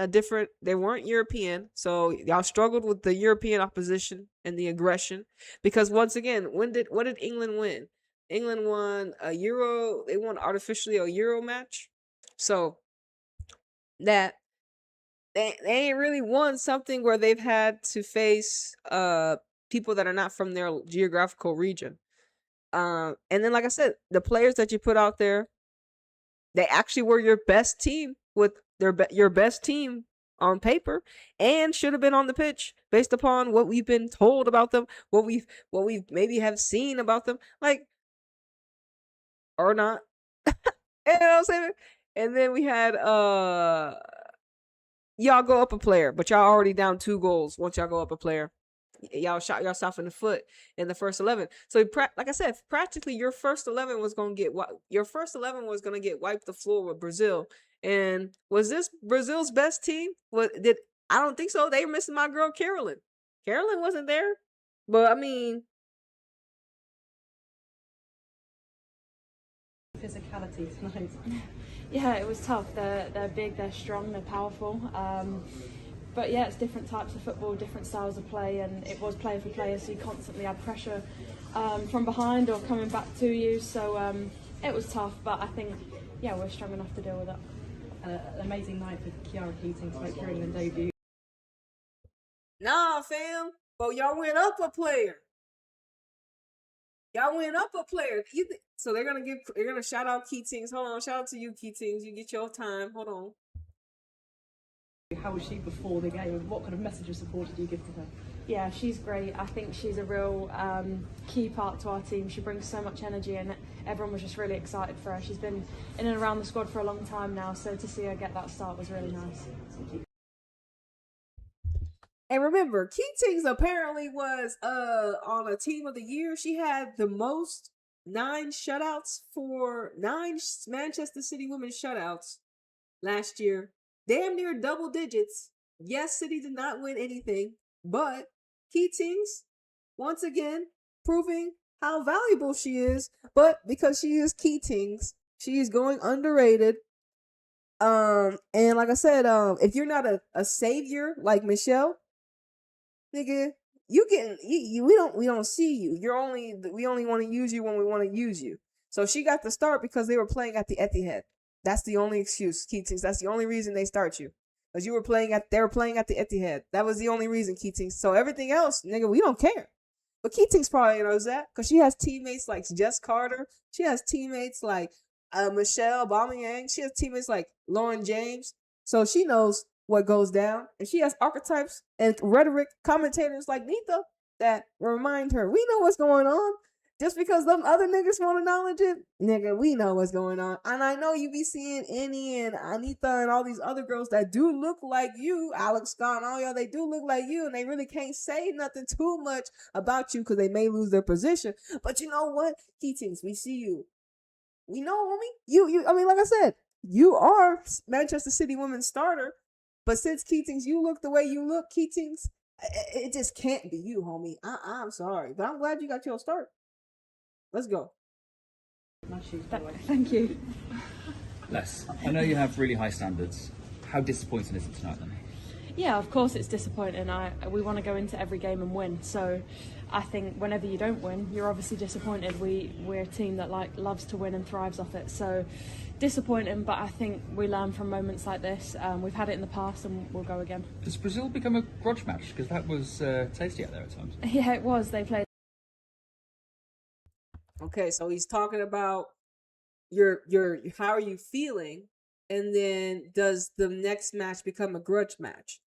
they weren't European, so y'all struggled with the European opposition and the aggression. Because once again, what did England win? England won a Euro. They won artificially a Euro match. So that they ain't really won something where they've had to face people that are not from their geographical region. And then, like I said, the players that you put out there, they actually were your best team with your best team on paper, and should have been on the pitch based upon what we've been told about them, what we've maybe have seen about them, like, or not. You know what I'm saying? And then we had y'all go up a player, but y'all already down 2 goals once y'all go up a player. Y'all shot yourself in the foot in the first 11. So like I said, practically your first 11 was going to get wiped the floor with Brazil. And was this Brazil's best team? I don't think so. They were missing my girl Carolyn. Carolyn wasn't there. But I mean, physicality tonight? Yeah, it was tough. They're big, they're strong, they're powerful. But yeah, it's different types of football, different styles of play, and it was player for player, so you constantly had pressure from behind or coming back to you. So it was tough, but I think, yeah, we're strong enough to deal with it. An amazing night for Kiara Keating to make her England debut. Nah, fam. But y'all went up a player. So they're gonna shout out Keatings. Hold on, shout out to you, Keatings. You get your time. Hold on. How was she before the game? What kind of message of support did you give to her? Yeah, she's great. I think she's a real key part to our team. She brings so much energy, and everyone was just really excited for her. She's been in and around the squad for a long time now, so to see her get that start was really nice. And remember, Keatings apparently was on a team of the year. She had the most 9 shutouts for 9 Manchester City women shutouts last year. Damn near double digits. Yes, City did not win anything, but Keatings, once again, proving how valuable she is. But because she is Keatings, she is going underrated. And like I said, if you're not a savior like Michelle, nigga, we don't see you. We only want to use you when we want to use you. So she got the start because they were playing at the Etihad. That's the only excuse, Keatings. That's the only reason they start you. Because they were playing at the Etihad. That was the only reason, Keatings. So everything else, nigga, we don't care. But Keatings probably knows that because she has teammates like Jess Carter. She has teammates like Michelle Aubameyang. She has teammates like Lauren James. So she knows what goes down. And she has archetypes and rhetoric commentators like Nita that remind her, we know what's going on. Just because them other niggas want to acknowledge it, nigga, we know what's going on. And I know you be seeing Annie and Anita and all these other girls that do look like you, Alex Scott and all y'all, they do look like you, and they really can't say nothing too much about you because they may lose their position. But you know what? Keatings, we see you. We know, homie. I mean, like I said, you are Manchester City women's starter. But since Keatings, you look the way you look, Keatings, it just can't be you, homie. I'm sorry. But I'm glad you got your start. Let's go. Nice shoes, by the way. Thank you. Les, I know you have really high standards. How disappointing is it tonight then? Yeah, of course it's disappointing. We want to go into every game and win. So I think whenever you don't win, you're obviously disappointed. We're a team that loves to win and thrives off it. So disappointing, but I think we learn from moments like this. We've had it in the past and we'll go again. Does Brazil become a grudge match? Because that was tasty out there at times. Yeah, it was. They played. Okay, so he's talking about your how are you feeling, and then does the next match become a grudge match?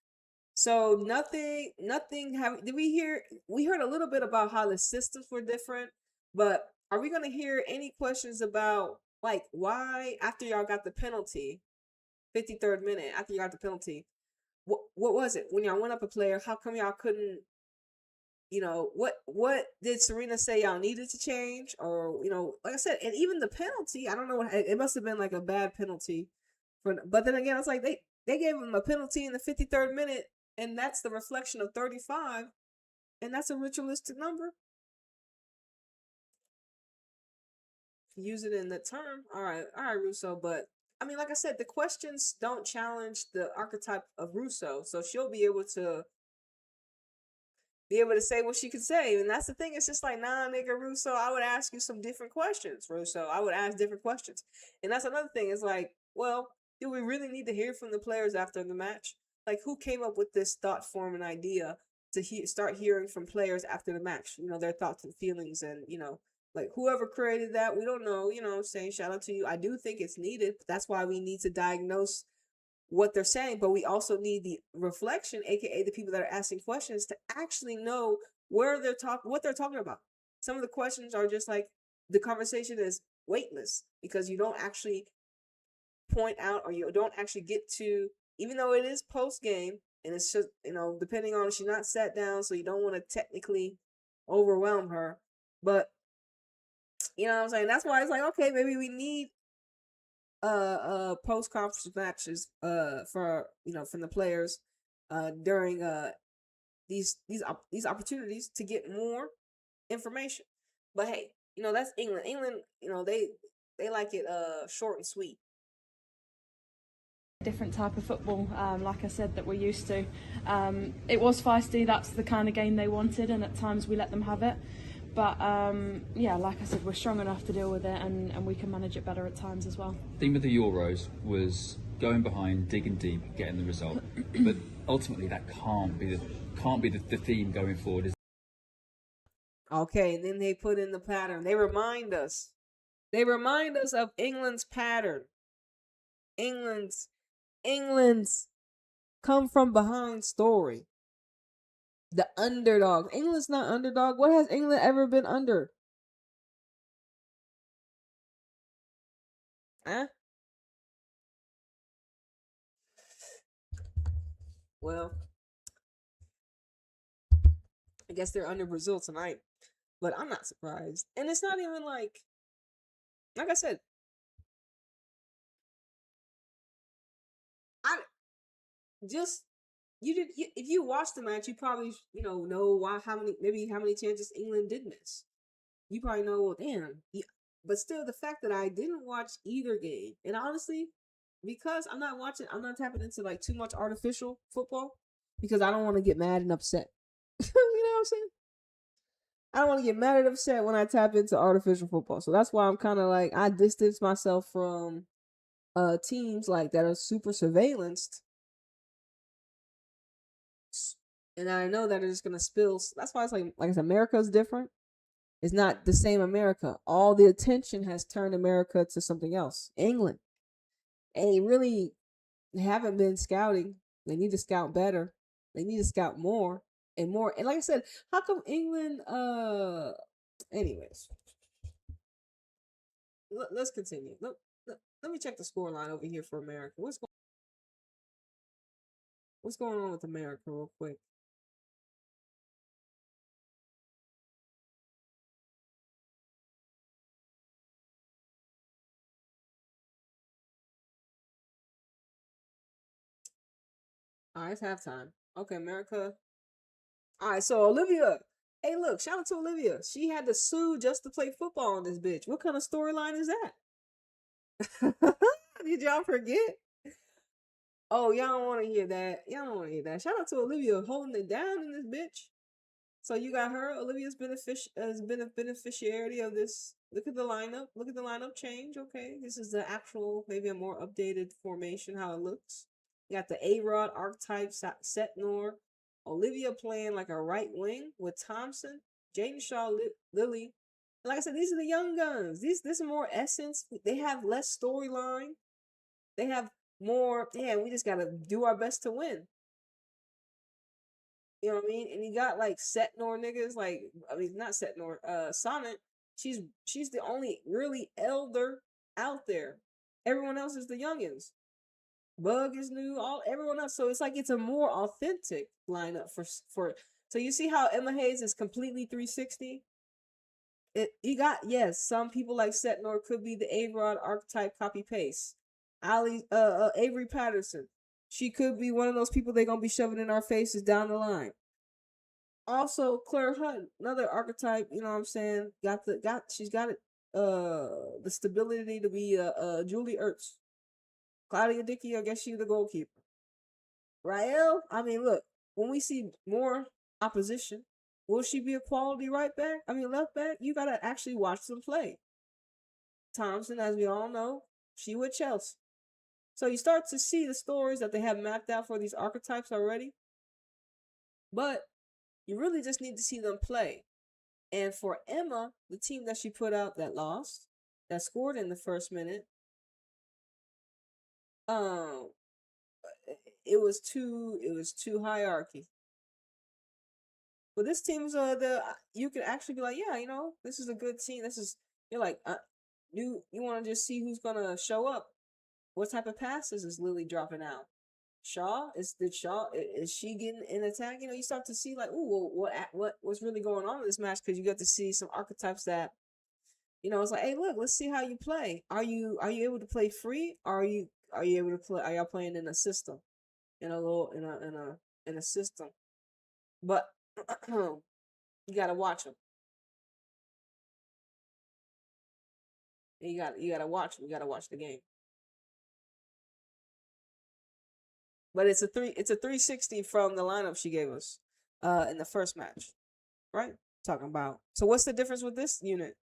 So nothing did we hear? We heard a little bit about how the systems were different, but are we gonna hear any questions about like why after y'all got the penalty, 53rd minute after you got the penalty, what was it when y'all went up a player? How come y'all couldn't? What did Serena say y'all needed to change? Or, like I said, and even the penalty, I don't know it must have been like a bad penalty. But then again, it's like they gave him a penalty in the 53rd minute, and that's the reflection of 35, and that's a ritualistic number. Use it in the term. All right, Russo. But I mean, like I said, the questions don't challenge the archetype of Russo, so she'll be able to say what she could say. And that's the thing. It's just like, nah, nigga, Russo, I would ask you some different questions, Russo. I would ask different questions. And that's another thing. It's like, well, do we really need to hear from the players after the match? Like, who came up with this thought form and idea to start hearing from players after the match? Their thoughts and feelings, and, like whoever created that, we don't know, saying shout out to you. I do think it's needed. But that's why we need to diagnose what they're saying, but we also need the reflection, aka the people that are asking questions, to actually know what they're talking about. Some of the questions are just like the conversation is weightless because you don't actually point out, or you don't actually get to, even though it is post game and it's just depending on if she's not sat down, so you don't want to technically overwhelm her, but you know what I'm saying. That's why it's like, okay, maybe we need post conference matches for from the players during these opportunities to get more information. But hey, that's England. They like it short and sweet. Different type of football, like I said, that we're used to. It was feisty. That's the kind of game they wanted, and at times we let them have it. But yeah, like I said, we're strong enough to deal with it, and we can manage it better at times as well. The theme of the Euros was going behind, digging deep, getting the result. But ultimately, that can't be the theme going forward. Okay, and then they put in the pattern. They remind us of England's pattern. England's come from behind story. The underdog. England's not underdog. What has England ever been under? Huh? Well, I guess they're under Brazil tonight. But I'm not surprised. And it's not even like I said, if you watched the match, you probably know how many chances England did miss. You probably know, well, damn. Yeah. But still, the fact that I didn't watch either game, and honestly, because I'm not tapping into like too much artificial football, because I don't want to get mad and upset. You know what I'm saying? I don't want to get mad and upset when I tap into artificial football. So that's why I'm kind of like, I distance myself from teams like that are super surveillanced. And I know that it's gonna spill. That's why it's like I said, America's different. It's not the same America. All the attention has turned America to something else. England. And they haven't been scouting. They need to scout better. They need to scout more and more. And like I said, how come England Anyways, let's continue. Let me check the score line over here for America. What's going on with America real quick? All right, it's halftime. Okay, America. All right, so Olivia. Hey, look, shout out to Olivia. She had to sue just to play football on this bitch. What kind of storyline is that? Did y'all forget? Oh, y'all don't want to hear that. Y'all don't want to hear that. Shout out to Olivia holding it down in this bitch. So you got her. Olivia's has been a beneficiary of this. Look at the lineup. Look at the lineup change. Okay, this is the actual, maybe a more updated formation. How it looks. You got the A-Rod archetype, Setnor, Olivia playing like a right wing with Thompson, Jaden Shaw, Lily. Like I said, these are the young guns. This is more essence. They have less storyline. They have more. Yeah, we just gotta do our best to win. You know what I mean? And you got like Setnor niggas, like I mean not Setnor, Sonnet. She's the only really elder out there. Everyone else is the youngins. Bug is new, everyone else. So it's like it's a more authentic lineup for. So you see how Emma Hayes is completely 360. You got, yes, some people like Setnor could be the A-Rod archetype copy paste. Avery Patterson, she could be one of those people they're gonna be shoving in our faces down the line. Also, Claire Hunt, another archetype. You know what I'm saying? She's got it. The stability to be Julie Ertz. Claudia Dickey, I guess she's the goalkeeper. Rael, I mean, look, when we see more opposition, will she be a quality right back? I mean, left back? You gotta actually watch them play. Thompson, as we all know, she with Chelsea. So you start to see the stories that they have mapped out for these archetypes already. But you really just need to see them play. And for Emma, the team that she put out that lost, that scored in the first minute, it was too hierarchy. But this team's you can actually be like, yeah, you know, this is a good team. You're like, you want to just see who's gonna show up. What type of passes is Lily dropping out? Is she getting an attack? You know, you start to see like, ooh, what's really going on in this match, because you get to see some archetypes that, you know, it's like, hey, look, let's see how you play. Are you able to play free? Are you able to play? Are y'all playing in a system, in a system? But you gotta watch them. You gotta watch them. You gotta watch the game. But it's a 360 from the lineup she gave us in the first match. Right? Talking about. So what's the difference with this unit?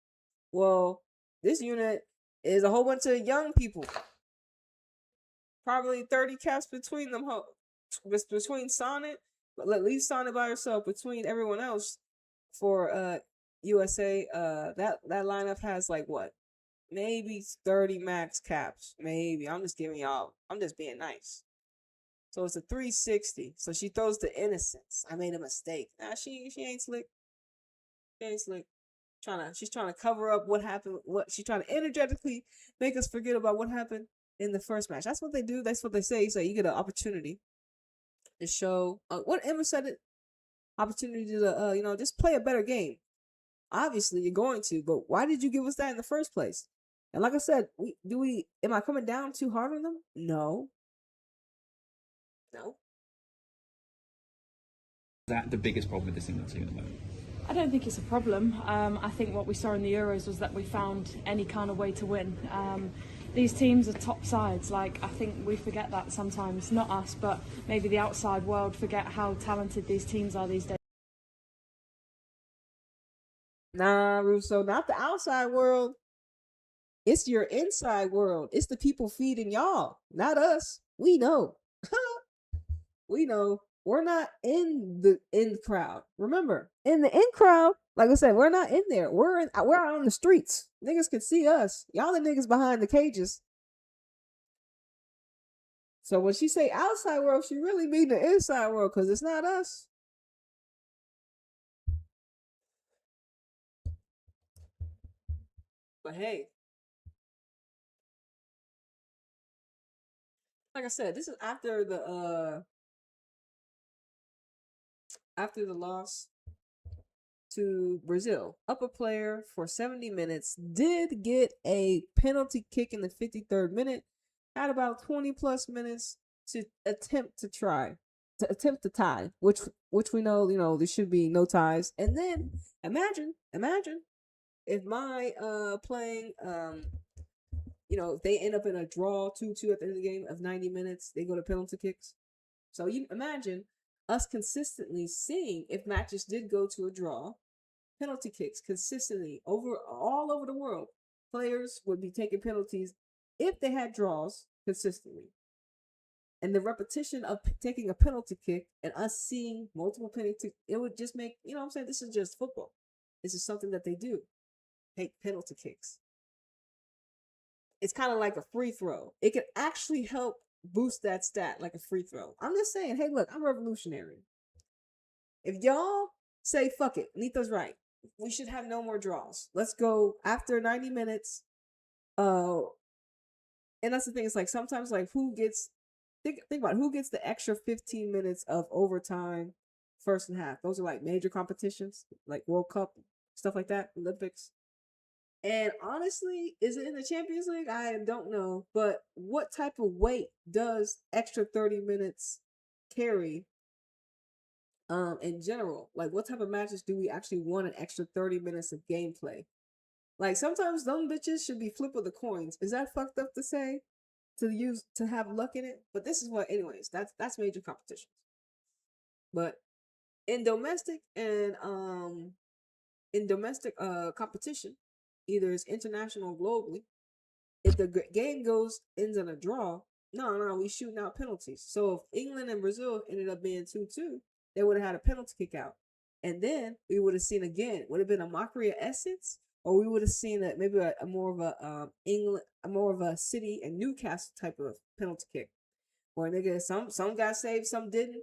Well, this unit is a whole bunch of young people. Probably 30 caps between them, between Sonnet, but leave Sonnet by herself. Between everyone else for USA, that lineup has like what? Maybe 30 max caps. Maybe. I'm just being nice. So it's a 360. So she throws the innocence. I made a mistake. Nah, she ain't slick. She ain't slick. She's trying to cover up what happened. She's trying to energetically make us forget about what happened in the first match. That's what they do. That's what they say. So you get an opportunity to show what Emma said. Opportunity to just play a better game. Obviously, you're going to, but why did you give us that in the first place? And like I said, am I coming down too hard on them? No. Is that the biggest problem with this England team at the moment? I don't think it's a problem. I think what we saw in the Euros was that we found any kind of way to win. These teams are top sides. Like, I think we forget that sometimes. Not us, but maybe the outside world forget how talented these teams are these days. Nah, Russo, not the outside world. It's your inside world. It's the people feeding y'all, not us. We know. We know. We're not in the in crowd. Remember, in the in crowd, like I said, we're not in there. We're out on the streets. Niggas can see us. Y'all the niggas behind the cages. So when she say outside world, she really mean the inside world, because it's not us. But hey, like I said, this is after the loss to Brazil. Upper player for 70 minutes did get a penalty kick in the 53rd minute. Had about 20 plus minutes to attempt to tie, which we know, there should be no ties. And then imagine if my playing if they end up in a draw 2-2 at the end of the game of 90 minutes, they go to penalty kicks. So you imagine us consistently seeing, if matches did go to a draw, penalty kicks consistently all over the world. Players would be taking penalties if they had draws consistently. And the repetition of taking a penalty kick and us seeing multiple penalty, it would just make, what I'm saying, this is just football. This is something that they do. Take penalty kicks. It's kind of like a free throw. It can actually help boost that stat like a free throw. I'm just saying, hey, look, I'm revolutionary. If y'all say, fuck it, Nita's right, we should have no more draws. Let's go after 90 minutes. And that's the thing. It's like sometimes, like, think about it, who gets the extra 15 minutes of overtime first and half? Those are like major competitions, like World Cup, stuff like that, Olympics. And honestly, is it in the Champions League? I don't know. But what type of weight does extra 30 minutes carry in general? Like, what type of matches do we actually want an extra 30 minutes of gameplay? Like, sometimes them bitches should be flip of the coins. Is that fucked up to say? To have luck in it? But this is what, anyways, that's major competitions. But in domestic competition, either it's international or globally, if the game ends in a draw, no, we shooting out penalties. So if England and Brazil ended up being 2-2, they would have had a penalty kick out. And then we would have seen again, would have been a mockery of essence, or we would have seen that maybe a more of a City and Newcastle type of penalty kick, where nigga some got saved, some didn't.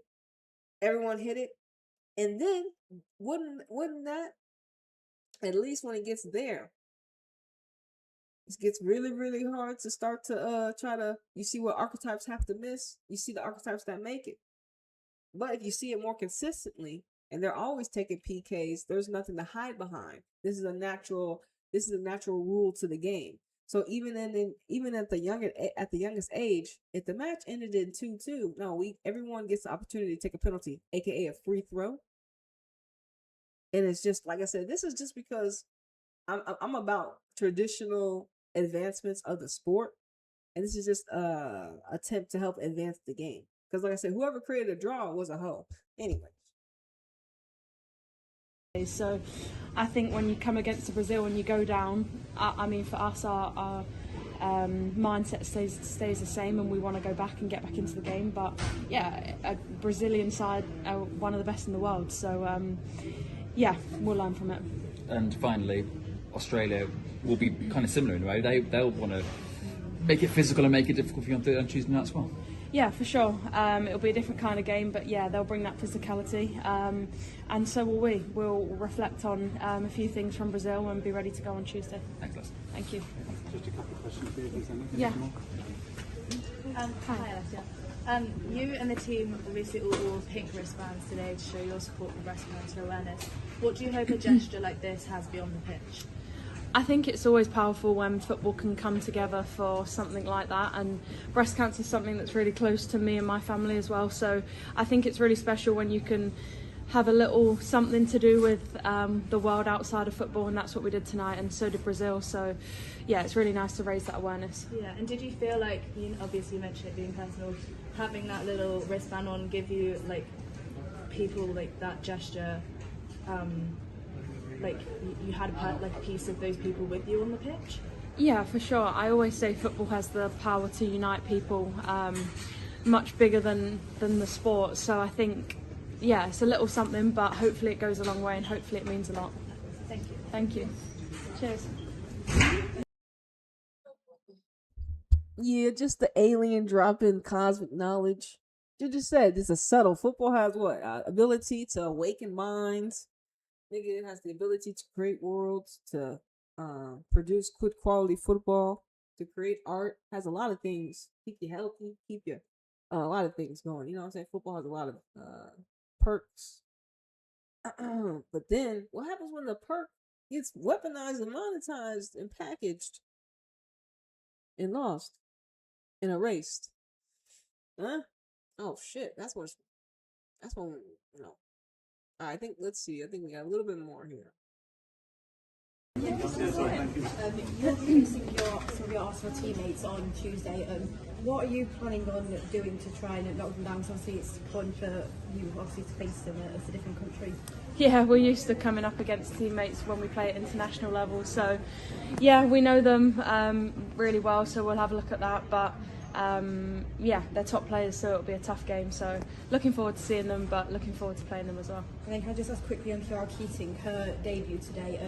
Everyone hit it, and then wouldn't that, at least when it gets there, it gets really, really hard to start to try to, you see what archetypes have to miss, you see the archetypes that make it. But if you see it more consistently, and they're always taking PKs, there's nothing to hide behind. This is a natural rule to the game. So even at the youngest age, if the match ended in 2-2, everyone gets the opportunity to take a penalty, aka a free throw. And it's just, like I said, this is just because I'm about traditional advancements of the sport, and this is just attempt to help advance the game. Because, like I said, whoever created a draw was a hoe. Anyway. So I think when you come against Brazil and you go down, I mean, for us, our mindset stays the same, and we want to go back and get back into the game. But yeah, a Brazilian side are one of the best in the world. So yeah, we'll learn from it. And finally, Australia will be kind of similar in a way. They'll want to make it physical and make it difficult for you on Tuesday night as well. Yeah, for sure. It'll be a different kind of game, but yeah, they'll bring that physicality, and so will we. We'll reflect on a few things from Brazil and be ready to go on Tuesday. Thanks, Les. Thank you. Just a couple of questions here, please, Anna. Yeah. Hi, Alessia. You and the team obviously all wore pink wristbands today to show your support for breast cancer awareness. What do you hope a gesture like this has beyond the pitch? I think it's always powerful when football can come together for something like that, and breast cancer is something that's really close to me and my family as well, so I think it's really special when you can have a little something to do with the world outside of football, and that's what we did tonight, and so did Brazil. So yeah, it's really nice to raise that awareness. Yeah, and did you feel like, obviously you mentioned it being personal, having that little wristband on give you, like, people, like, that gesture, like you had a piece of those people with you on the pitch? Yeah, for sure. I always say football has the power to unite people, much bigger than the sport. So I think, yeah, it's a little something, but hopefully it goes a long way and hopefully it means a lot. Thank you. Thank you. Cheers. Yeah, just the alien dropping cosmic knowledge. You just said it's a subtle. Football has what? Ability to awaken minds. Nigga, it has the ability to create worlds, to produce good quality football, to create art, has a lot of things. Keep you healthy, keep you a lot of things going. You know what I'm saying? Football has a lot of perks. But then what happens when the perk gets weaponized and monetized and packaged and lost and erased? Huh? Oh shit! That's when you know. I think let's see. I think we got a little bit more here. You're facing some of your Arsenal teammates on Tuesday. What are you planning on doing to try and knock them down? Because obviously it's fun for you, obviously, to face them as a different country. Yeah, we're used to coming up against teammates when we play at international level. So, yeah, we know them really well, so we'll have a look at that. But, yeah, they're top players, so it'll be a tough game. So, looking forward to seeing them, but looking forward to playing them as well. And then can I just ask quickly on Kiara Keating, her debut today?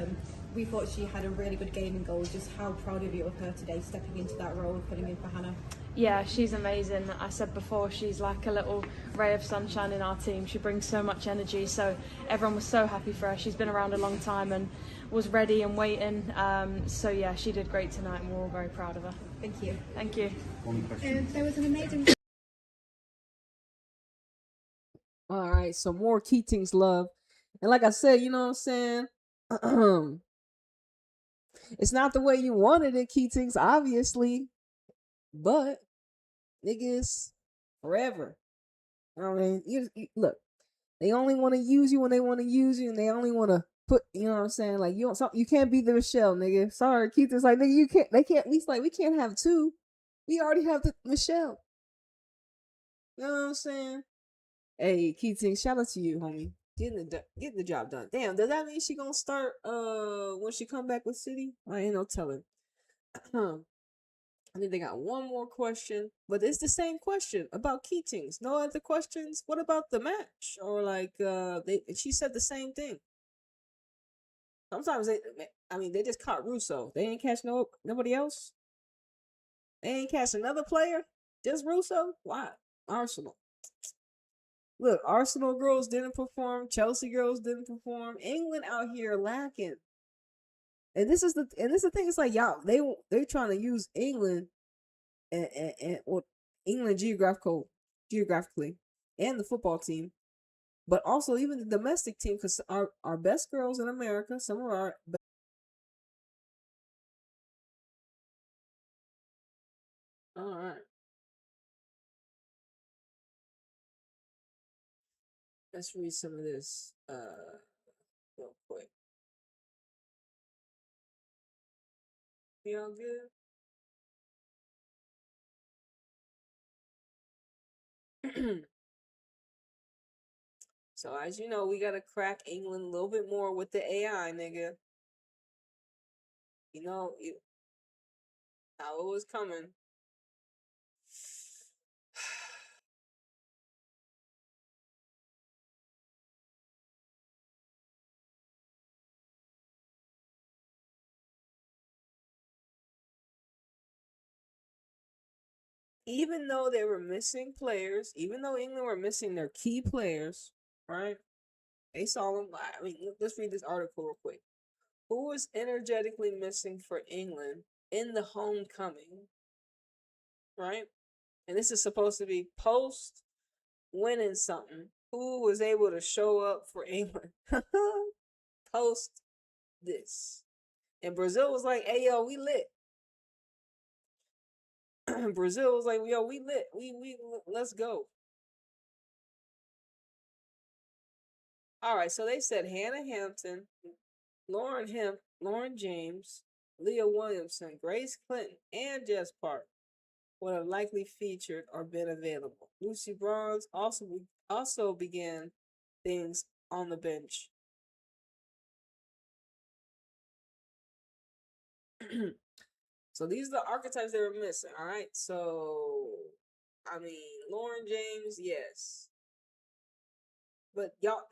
We thought she had a really good game in goal. Just how proud of you of her today, stepping into that role, putting in for Hannah? Yeah, she's amazing. I said before, she's like a little ray of sunshine in our team. She brings so much energy, so everyone was so happy for her. She's been around a long time and was ready and waiting. So yeah, she did great tonight and we're all very proud of her. Thank you. Thank you. One question. There was an amazing. All right, so more Keating's love, and like I said, you know what I'm saying. It's not the way you wanted it, Keating's, obviously, but niggas forever. I mean, you look, they only want to use you when they want to use you, and they only want to put, you know what I'm saying? Like you can't be the Michelle, nigga. Sorry, Keating's like, nigga, you can't. They can't. We can't have two. We already have the Michelle. You know what I'm saying? Hey, Keating, shout out to you, homie. Getting the job done. Damn, does that mean she gonna start when she come back with City? I ain't no telling. I think they got one more question, but it's the same question about Keatings. No other questions. What about the match? Or like she said the same thing. Sometimes they just caught Russo. They ain't catch nobody else. They ain't catch another player. Just Russo. Why? Arsenal. Look, Arsenal girls didn't perform. Chelsea girls didn't perform. England out here lacking. And this is the thing. It's like y'all they trying to use England and England geographically and the football team, but also even the domestic team, because our best girls in America, some of our best. All right. Let's read some of this real quick. You all good? So as you know, we gotta crack England a little bit more with the AI, nigga. You know, how it was coming. Even though they were missing players, even though England were missing their key players, right? They saw them. I mean, let's read this article real quick. Who was energetically missing for England in the homecoming, right? And this is supposed to be post winning something. Who was able to show up for England post this? And Brazil was like, "Hey, yo, we lit." Brazil was like, "Yo, we lit. We let's go." All right, so they said Hannah Hampton, Lauren James, Leah Williamson, Grace Clinton, and Jess Park would have likely featured or been available. Lucy Bronze also began things on the bench. So these are the archetypes they were missing. All right, so I mean, Lauren James, yes, but y'all,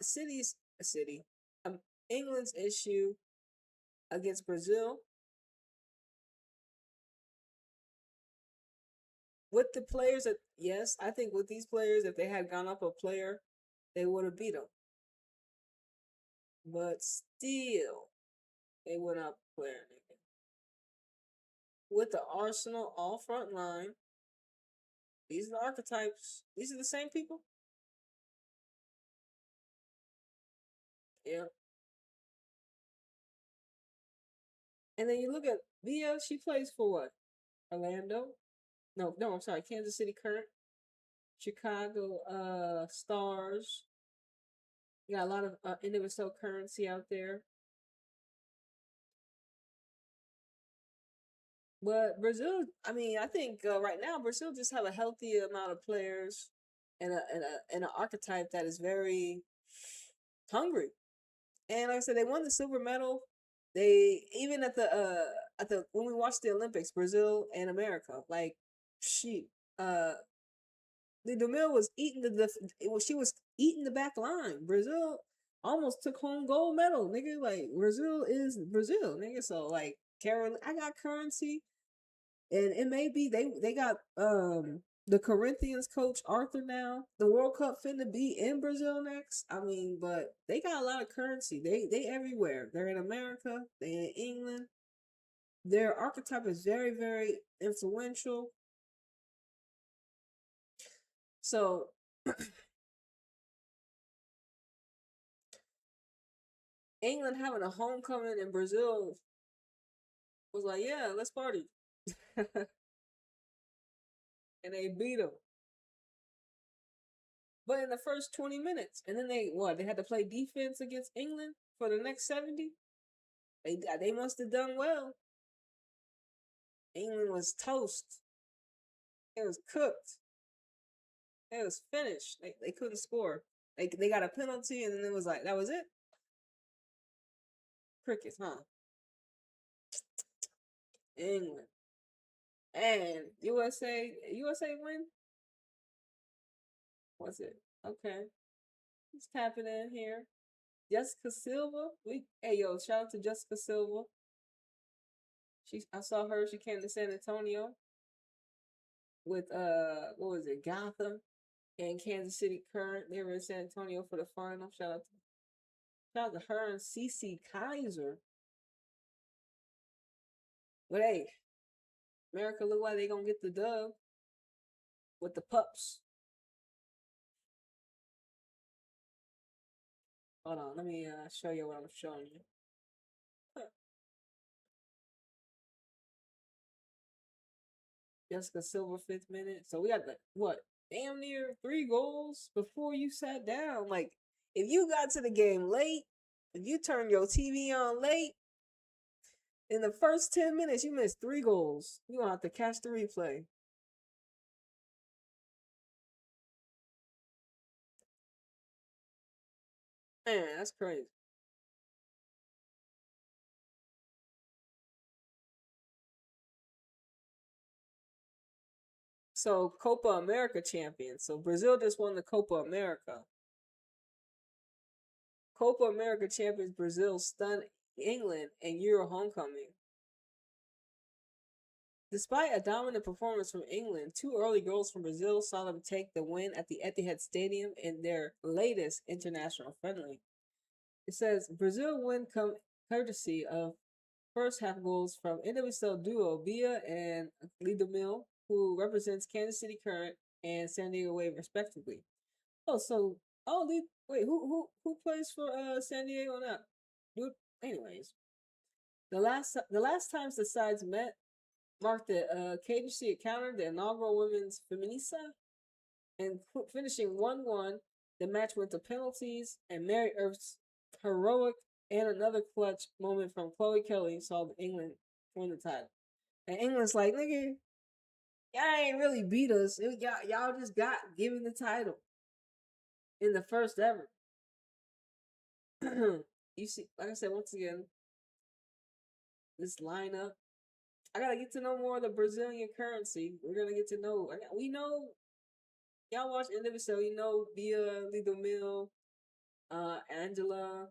England's issue against Brazil with the players that, yes, I think with these players, if they had gone up a player, they would have beat them. But still, They went up player, nigga. With the Arsenal all front line. These are the archetypes. These are the same people. Yeah. And then you look at Via, she plays for what? Orlando? No, I'm sorry, Kansas City Current. Chicago Stars. You got a lot of individual currency out there. But Brazil, I mean, I think right now Brazil just have a healthy amount of players and an archetype that is very hungry. And like I said, they won the silver medal. They even at the when we watched the Olympics, Brazil and America, like she the Demille was eating she was eating the back line. Brazil almost took home gold medal, nigga. Like Brazil is Brazil, nigga. So like Carol, I got currency, and it may be they got the Corinthians coach Arthur now. The World Cup finna be in Brazil next. I mean, but they got a lot of currency. They everywhere. They're in America. They in England. Their archetype is very very influential. So England having a homecoming in Brazil was like, yeah, let's party. And they beat them. But in the first 20 minutes, and then they had to play defense against England for the next 70. They must have done well. England was toast. It was cooked. It was finished. They couldn't score. They got a penalty, and then it was like, that was it. Crickets, huh? England. And USA win? What's it? Okay. Let's tap it in here. Jessica Silva. Hey yo, shout out to Jessica Silva. I saw her, she came to San Antonio with what was it, Gotham and Kansas City Current. They were in San Antonio for the final. Shout out to her and Cece Kaiser. But hey, America look like they gonna get the dub with the pups. Hold on, let me show you what I'm showing you. Jessica Silva, 5th minute. So we got damn near 3 goals before you sat down. Like, if you got to the game late, if you turned your TV on late, in the first 10 minutes, you missed 3 goals. You're going to have to catch the replay. Man, that's crazy. So, Copa America champion. So, Brazil just won the Copa America. Copa America champions Brazil stunned England in Euro homecoming. Despite a dominant performance from England, 2 early goals from Brazil saw them take the win at the Etihad Stadium in their latest international friendly. It says Brazil win come courtesy of first half goals from individual duo Bia and Lidemil, who represents Kansas City Current and San Diego Wave respectively. Wait, who plays for San Diego now? Dude, anyways, the last times the sides met marked the KGC encounter, the inaugural women's Feminista, and finishing 1-1. The match went to penalties, and Mary Earth's heroic and another clutch moment from Chloe Kelly saw England win the title. And England's like, nigga, y'all ain't really beat us. Y'all just got given the title in the first ever. You see, like I said, once again, this lineup. I gotta get to know more of the Brazilian currency. We're gonna get to know. We know y'all watch individual. You know Bia, Lidomil, Angela.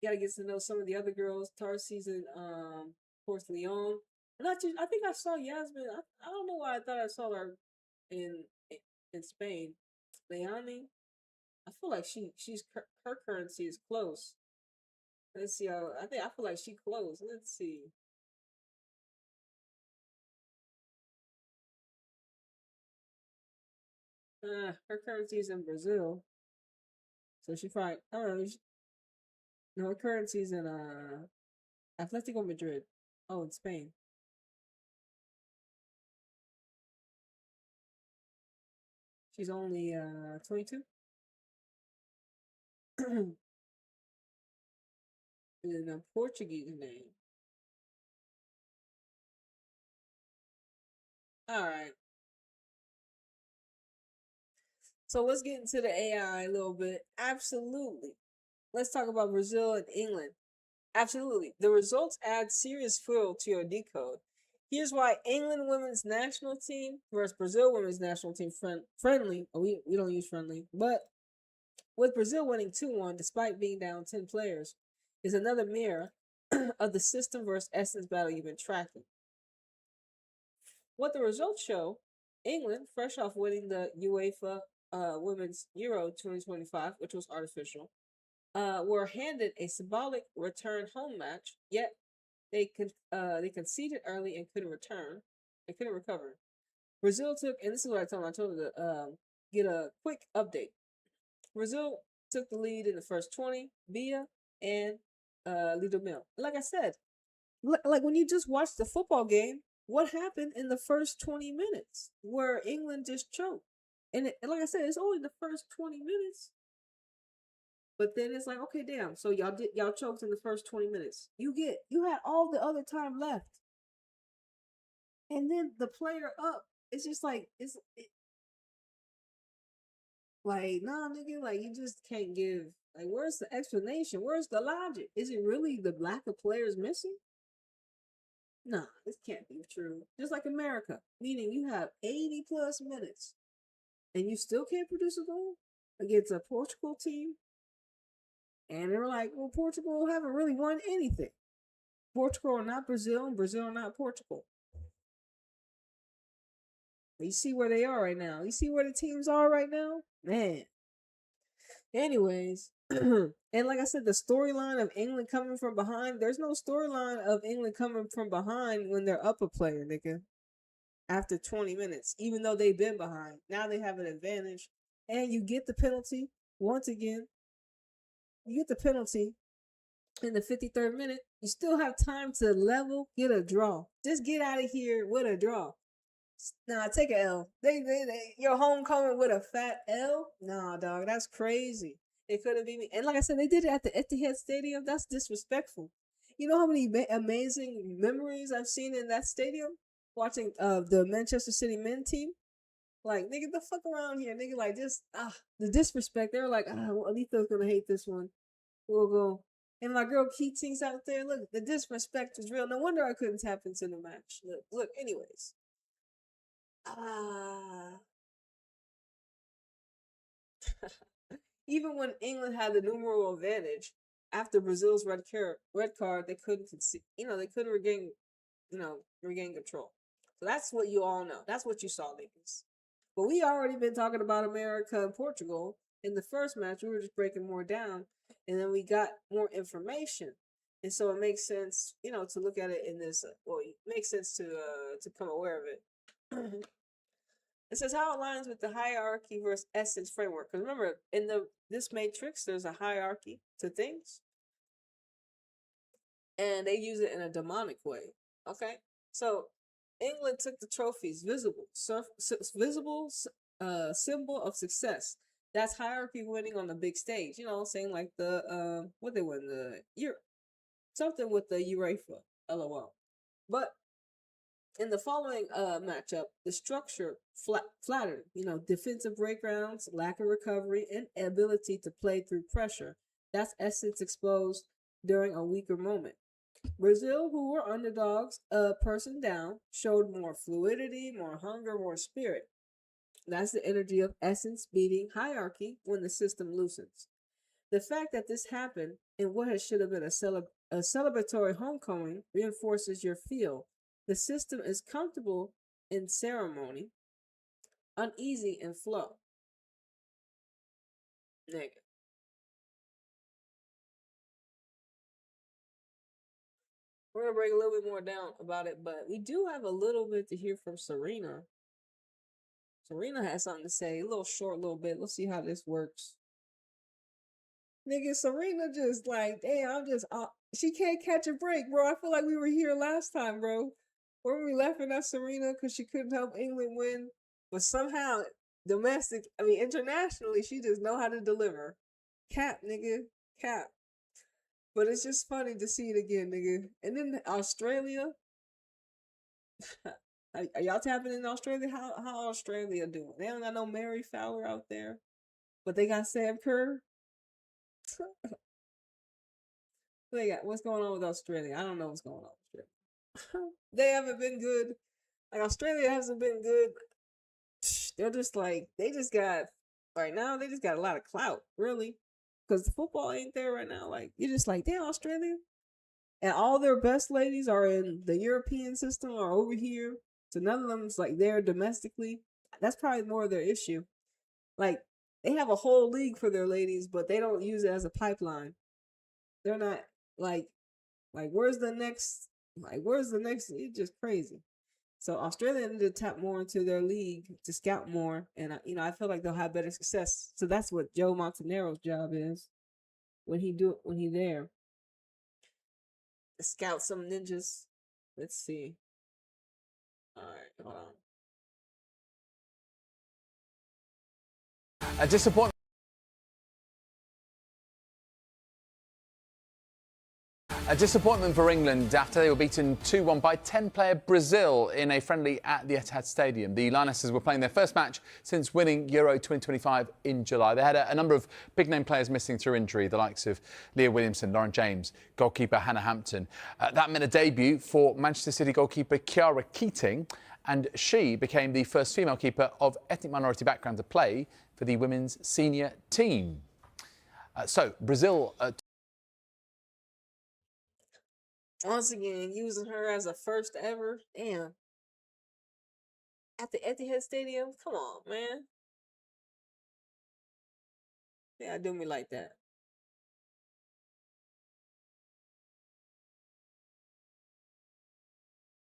You gotta get to know some of the other girls. Tarsis and of course Leon. I think I saw Yasmin. I don't know why I thought I saw her in Spain. Leonie. I feel like her currency is close. Let's see. I feel like she closed. Let's see. Her currency is in Brazil, so she probably. I don't know. No, her currency is in Atletico Madrid. Oh, in Spain. She's only 22. And a Portuguese name. All right. So let's get into the AI a little bit. Absolutely. Let's talk about Brazil and England. Absolutely. The results add serious fuel to your decode. Here's why England women's national team versus Brazil women's national team friendly. We don't use friendly, but with Brazil winning 2-1 despite being down 10 players is another mirror of the system versus essence battle you've been tracking. What the results show, England, fresh off winning the UEFA Women's Euro 2025, which was artificial, were handed a symbolic return home match, yet they conceded early and couldn't return. They couldn't recover. Brazil took, and this is what I told them. I told them to get a quick update. Brazil took the lead in the first 20, Bia and Lido Mil. Like I said, like when you just watched the football game, what happened in the first 20 minutes where England just choked? And like I said, it's only the first 20 minutes. But then it's like, okay, damn. So y'all choked in the first 20 minutes. You had all the other time left. And then the player up, it's just like like, nah, nigga, like you just can't give like where's the explanation? Where's the logic? Is it really the lack of players missing? Nah, this can't be true. Just like America, meaning you have 80 plus minutes and you still can't produce a goal against a Portugal team. And they're like, well, Portugal haven't really won anything. Portugal are not Brazil, and Brazil are not Portugal. You see where they are right now. You see where the teams are right now? Man. Anyways, and like I said, the storyline of England coming from behind, there's no storyline of England coming from behind when they're up a player, nigga. After 20 minutes, even though they've been behind. Now they have an advantage. And you get the penalty once again. You get the penalty in the 53rd minute. You still have time to level, get a draw. Just get out of here with a draw. Nah, take a L. They your homecoming with a fat L? Nah, dog, that's crazy. It couldn't be me. And like I said, they did it at the Etihad Stadium. That's disrespectful. You know how many amazing memories I've seen in that stadium watching the Manchester City men team? Like, nigga, the fuck around here, nigga. Like, just the disrespect. They were like, well, Alita's gonna hate this one. We'll go. And my girl Keating's out there. Look, the disrespect is real. No wonder I couldn't tap into the match. Look. Anyways. Even when England had the numerical advantage after Brazil's red card, they couldn't concede. They couldn't regain control. So that's what you all know. That's what you saw, niggas. But we already been talking about America and Portugal in the first match. We were just breaking more down, and then we got more information, and so it makes sense, to look at it in this. Well, it makes sense to become aware of it. It says how it aligns with the hierarchy versus essence framework. Because remember, in this matrix, there's a hierarchy to things, and they use it in a demonic way. Okay, so England took the trophies, visible symbol of success. That's hierarchy winning on the big stage. Saying like the what they win something with the UEFA, LOL. But in the following matchup, the structure flattered. Defensive breakdowns, lack of recovery, and ability to play through pressure. That's essence exposed during a weaker moment. Brazil, who were underdogs, a person down, showed more fluidity, more hunger, more spirit. That's the energy of essence beating hierarchy when the system loosens. The fact that this happened in what should have been a celebratory homecoming reinforces your feel. The system is comfortable in ceremony, uneasy in flow. Nigga. We're gonna break a little bit more down about it, but we do have a little bit to hear from Serena. Serena has something to say, a little short, little bit. Let's see how this works. Nigga, Serena just like, damn, I'm just, she can't catch a break, bro. I feel like we were here last time, bro. Weren't we laughing at Serena because she couldn't help England win? But somehow, internationally, she just know how to deliver. Cap, nigga, cap. But it's just funny to see it again, nigga. And then Australia. Are y'all tapping in Australia? How Australia doing? They don't got no Mary Fowler out there, but they got Sam Kerr. They got what's going on with Australia? I don't know what's going on with Australia. They haven't been good. Like Australia hasn't been good. They're just like they just got right now. They just got a lot of clout, really, because the football ain't there right now. Like you're just like, damn, Australia, and all their best ladies are in the European system or over here. So none of them is like there domestically. That's probably more of their issue. Like they have a whole league for their ladies, but they don't use it as a pipeline. They're not like where's the next? It's just crazy. So Australia need to tap more into their league to scout more, and I feel like they'll have better success. So that's what Joe Montenero's job is when he there. Scout some ninjas. Let's see. All right, hold on. A disappointment. A disappointment for England after they were beaten 2-1 by 10-player Brazil in a friendly at the Etihad Stadium. The Lionesses were playing their first match since winning Euro 2025 in July. They had a number of big-name players missing through injury, the likes of Leah Williamson, Lauren James, goalkeeper Hannah Hampton. That meant a debut for Manchester City goalkeeper Chiara Keating, and she became the first female keeper of ethnic minority background to play for the women's senior team. So, Brazil... Once again, using her as a first ever. Damn. At the Etihad Stadium? Come on, man. Yeah, do me like that.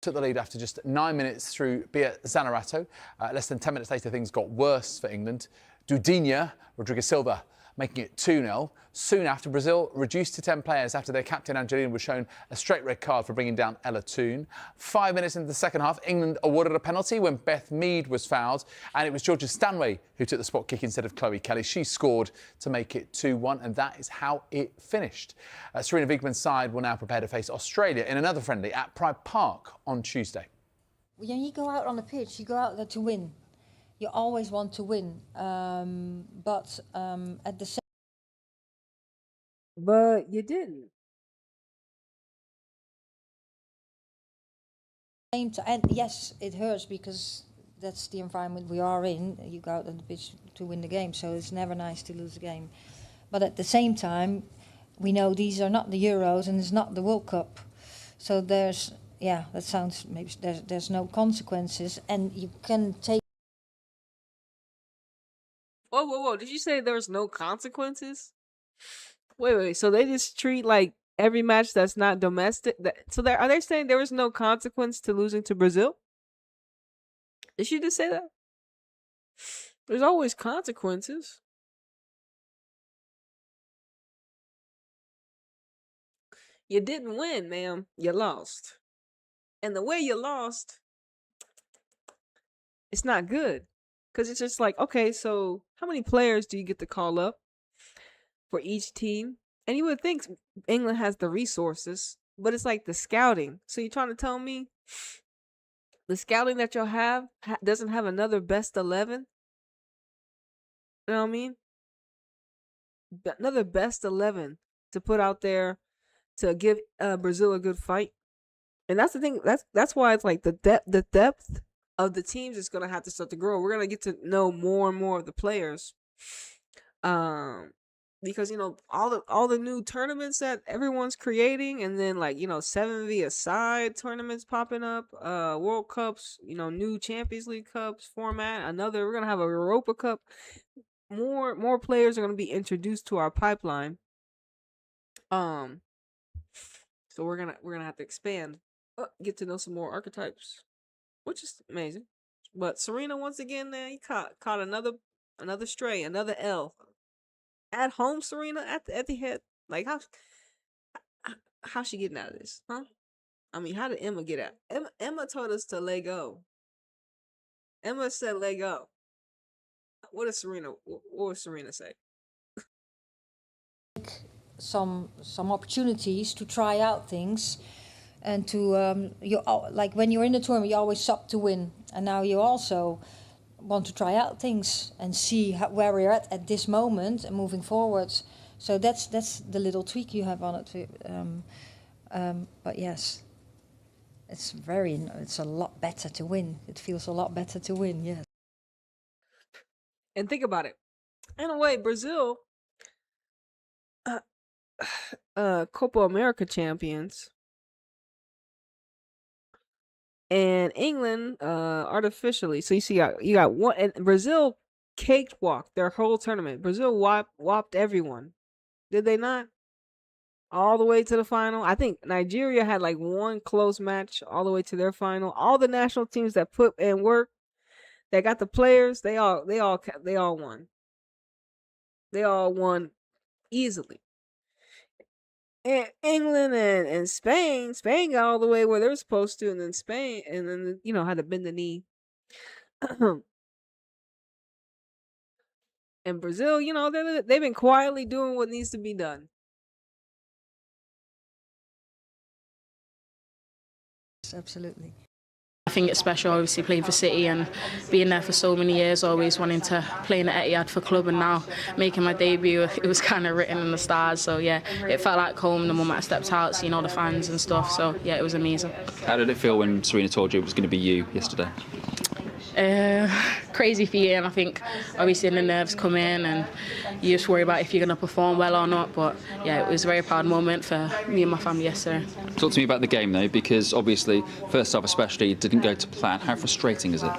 Took the lead after just 9 minutes through Bia Zanerato. Less than 10 minutes later, things got worse for England. Dudinha Rodriguez Silva making it 2-0. Soon after, Brazil reduced to 10 players after their captain Angelina was shown a straight red card for bringing down Ella Toone. 5 minutes into the second half, England awarded a penalty when Beth Mead was fouled, and it was Georgia Stanway who took the spot kick instead of Chloe Kelly. She scored to make it 2-1, and that is how it finished. Serena Wiegmann's side will now prepare to face Australia in another friendly at Pride Park on Tuesday. When you go out on the pitch, you go out there to win. You always want to win, but at the But you didn't. same time, and yes, it hurts because that's the environment we are in. You go out on the pitch to win the game, so it's never nice to lose the game. But at the same time, we know these are not the Euros and it's not the World Cup. So there's, that sounds, maybe there's no consequences, and you can take. Whoa. Did you say there's no consequences? Wait. So they just treat like every match that's not domestic. Are they saying there was no consequence to losing to Brazil? Did she just say that? There's always consequences. You didn't win, ma'am. You lost. And the way you lost, it's not good. Because it's just like, okay, so how many players do you get to call up for each team? And you would think England has the resources, but it's like the scouting. So you're trying to tell me the scouting that you'll have doesn't have another best 11? You know what I mean? Another best 11 to put out there to give Brazil a good fight. And that's the thing. That's why it's like the depth of the teams is gonna have to start to grow. We're gonna get to know more and more of the players, because all the new tournaments that everyone's creating, and then 7-vs-side tournaments popping up, World Cups, new Champions League Cups format. We're gonna have a Europa Cup. More players are gonna be introduced to our pipeline. So we're gonna have to expand, get to know some more archetypes, which is amazing. But Serena once again, man, he caught another stray, another L at home. Serena at the head, like how she getting out of this, huh? I mean, how did Emma get out? Emma told us to let go. Emma said let go. What does Serena? What would Serena say? Some opportunities to try out things, and to like when you're in the tournament, you always sub to win, and now you also want to try out things and see where we're at this moment and moving forward. So that's the little tweak you have on it. But yes, it's a lot better to win. It feels a lot better to win. Yes. And think about it. In a way, Brazil, Copa America champions, and England, artificially. So you got one, and Brazil cakewalked their whole tournament. Brazil whopped everyone. Did they not? All the way to the final. I think Nigeria had like one close match all the way to their final. All the national teams that put in work, that got the players, they all won. They all won easily. And England and Spain got all the way where they're supposed to, and then Spain, and then had to bend the knee. And Brazil, they've been quietly doing what needs to be done. Absolutely. I think it's special, obviously, playing for City and being there for so many years, always wanting to play in the Etihad for club, and now making my debut, it was kind of written in the stars. So yeah, it felt like home the moment I stepped out, seeing all the fans and stuff. So yeah, it was amazing. How did it feel when Serena told you it was going to be you yesterday? Crazy feeling. I think obviously the nerves come in and you just worry about if you're going to perform well or not, but yeah, it was a very proud moment for me and my family yesterday. Talk to me about the game though, because obviously first half especially didn't go to plan. How frustrating is it?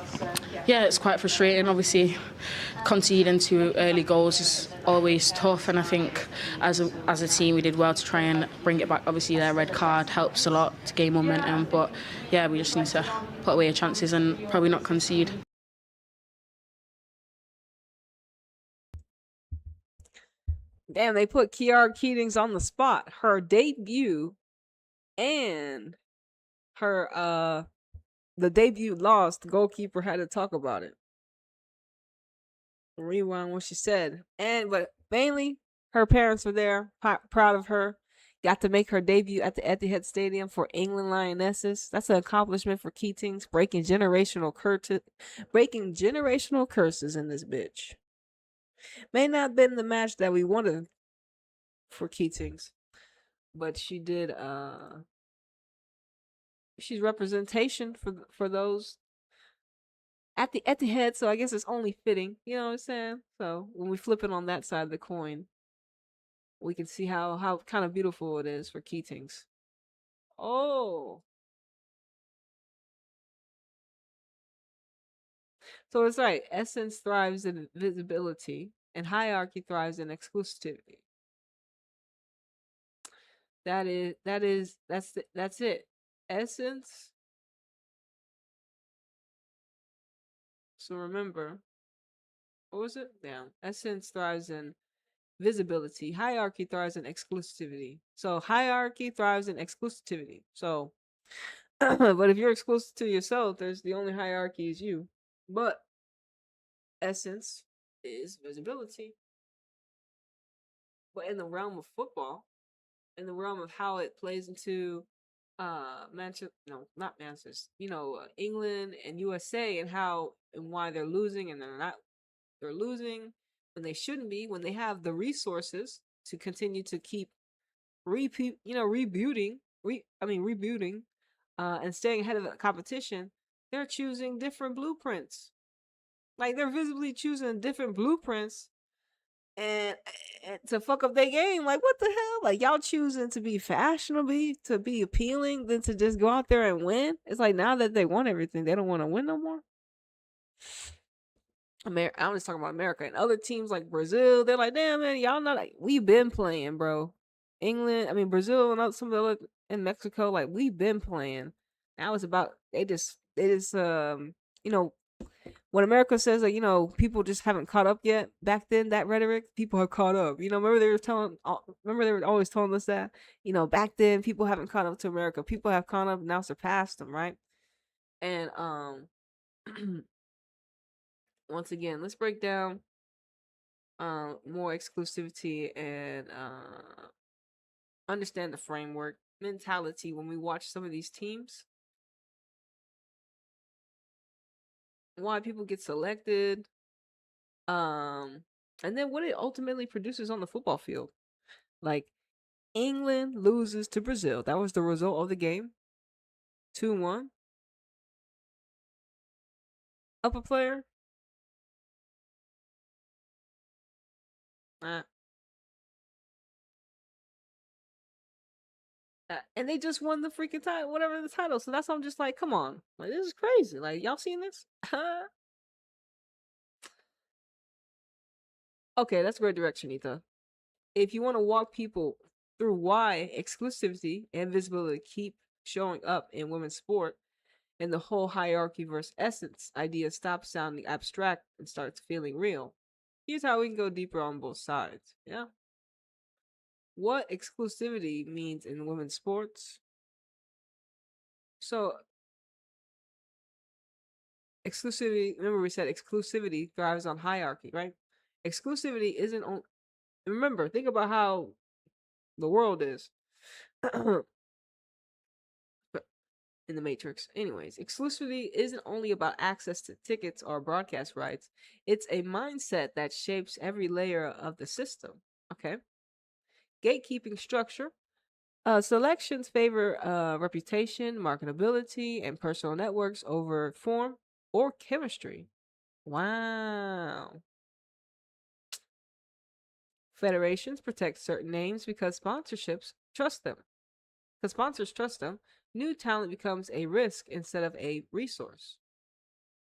Yeah, it's quite frustrating. Obviously conceding 2 early goals is always tough, and I think as a team we did well to try and bring it back. Obviously their red card helps a lot to gain momentum, but yeah, we just need to put away our chances and probably not concede. Damn, they put Kiara Keatings on the spot. Her debut and her the debut loss, the goalkeeper had to talk about it. Rewind what she said. But mainly her parents were there, proud of her. Got to make her debut at the Etihad Stadium for England Lionesses. That's an accomplishment for Keatings, breaking generational curses in this bitch. May not have been the match that we wanted for Keatings, but she did. She's representation for those at the Etihad, so I guess it's only fitting. You know what I'm saying? So when we flip it on that side of the coin, we can see how kind of beautiful it is for Keatings. Oh. So it's right. Essence thrives in visibility, and hierarchy thrives in exclusivity. That's it. Essence. So remember, what was it? Down. Essence thrives in visibility. Hierarchy thrives in exclusivity. So hierarchy thrives in exclusivity. So, but if you're exclusive to yourself, there's the only hierarchy is you. But essence is visibility. But in the realm of football, in the realm of how it plays into Manchester, no, not Manchester, England and USA, and how and why they're losing, and they're losing when they shouldn't be, when they have the resources to continue to keep rebooting and staying ahead of the competition. They're choosing different blueprints. Like, they're visibly choosing different blueprints and to fuck up their game. Like, what the hell? Like, y'all choosing to be fashionable, to be appealing, than to just go out there and win. It's like, now that they won everything, they don't want to win no more. I'm just talking about America. And other teams like Brazil, they're like, damn, man, y'all not like, we've been playing, bro. Brazil and some of the other in Mexico, like we've been playing. Now it's about they just you know, when America says that, people just haven't caught up yet. Back then, that rhetoric, people have caught up. Remember they were always telling us that, back then people haven't caught up to America. People have caught up, now surpassed them, right? And once again, let's break down more exclusivity and understand the framework mentality when we watch some of these teams. Why people get selected, and then what it ultimately produces on the football field. Like England loses to Brazil. That was the result of the game. 2-1. Up a player. Uh, and they just won the freaking title, whatever the title. So that's why I'm just like, come on, like this is crazy. Like y'all seen this? Okay, that's a great direction, Etha. If you want to walk people through why exclusivity and visibility keep showing up in women's sport, and the whole hierarchy versus essence idea stops sounding abstract and starts feeling real, here's how we can go deeper on both sides. Yeah. What exclusivity means in women's sports. So, exclusivity, remember we said exclusivity thrives on hierarchy, right? Exclusivity isn't on. Remember, think about how the world is. In the Matrix. Anyways, exclusivity isn't only about access to tickets or broadcast rights. It's a mindset that shapes every layer of the system. Okay. Gatekeeping structure. Selections favor reputation, marketability, and personal networks over form or chemistry. Wow. Federations protect certain names because sponsorships trust them. Because sponsors trust them, new talent becomes a risk instead of a resource.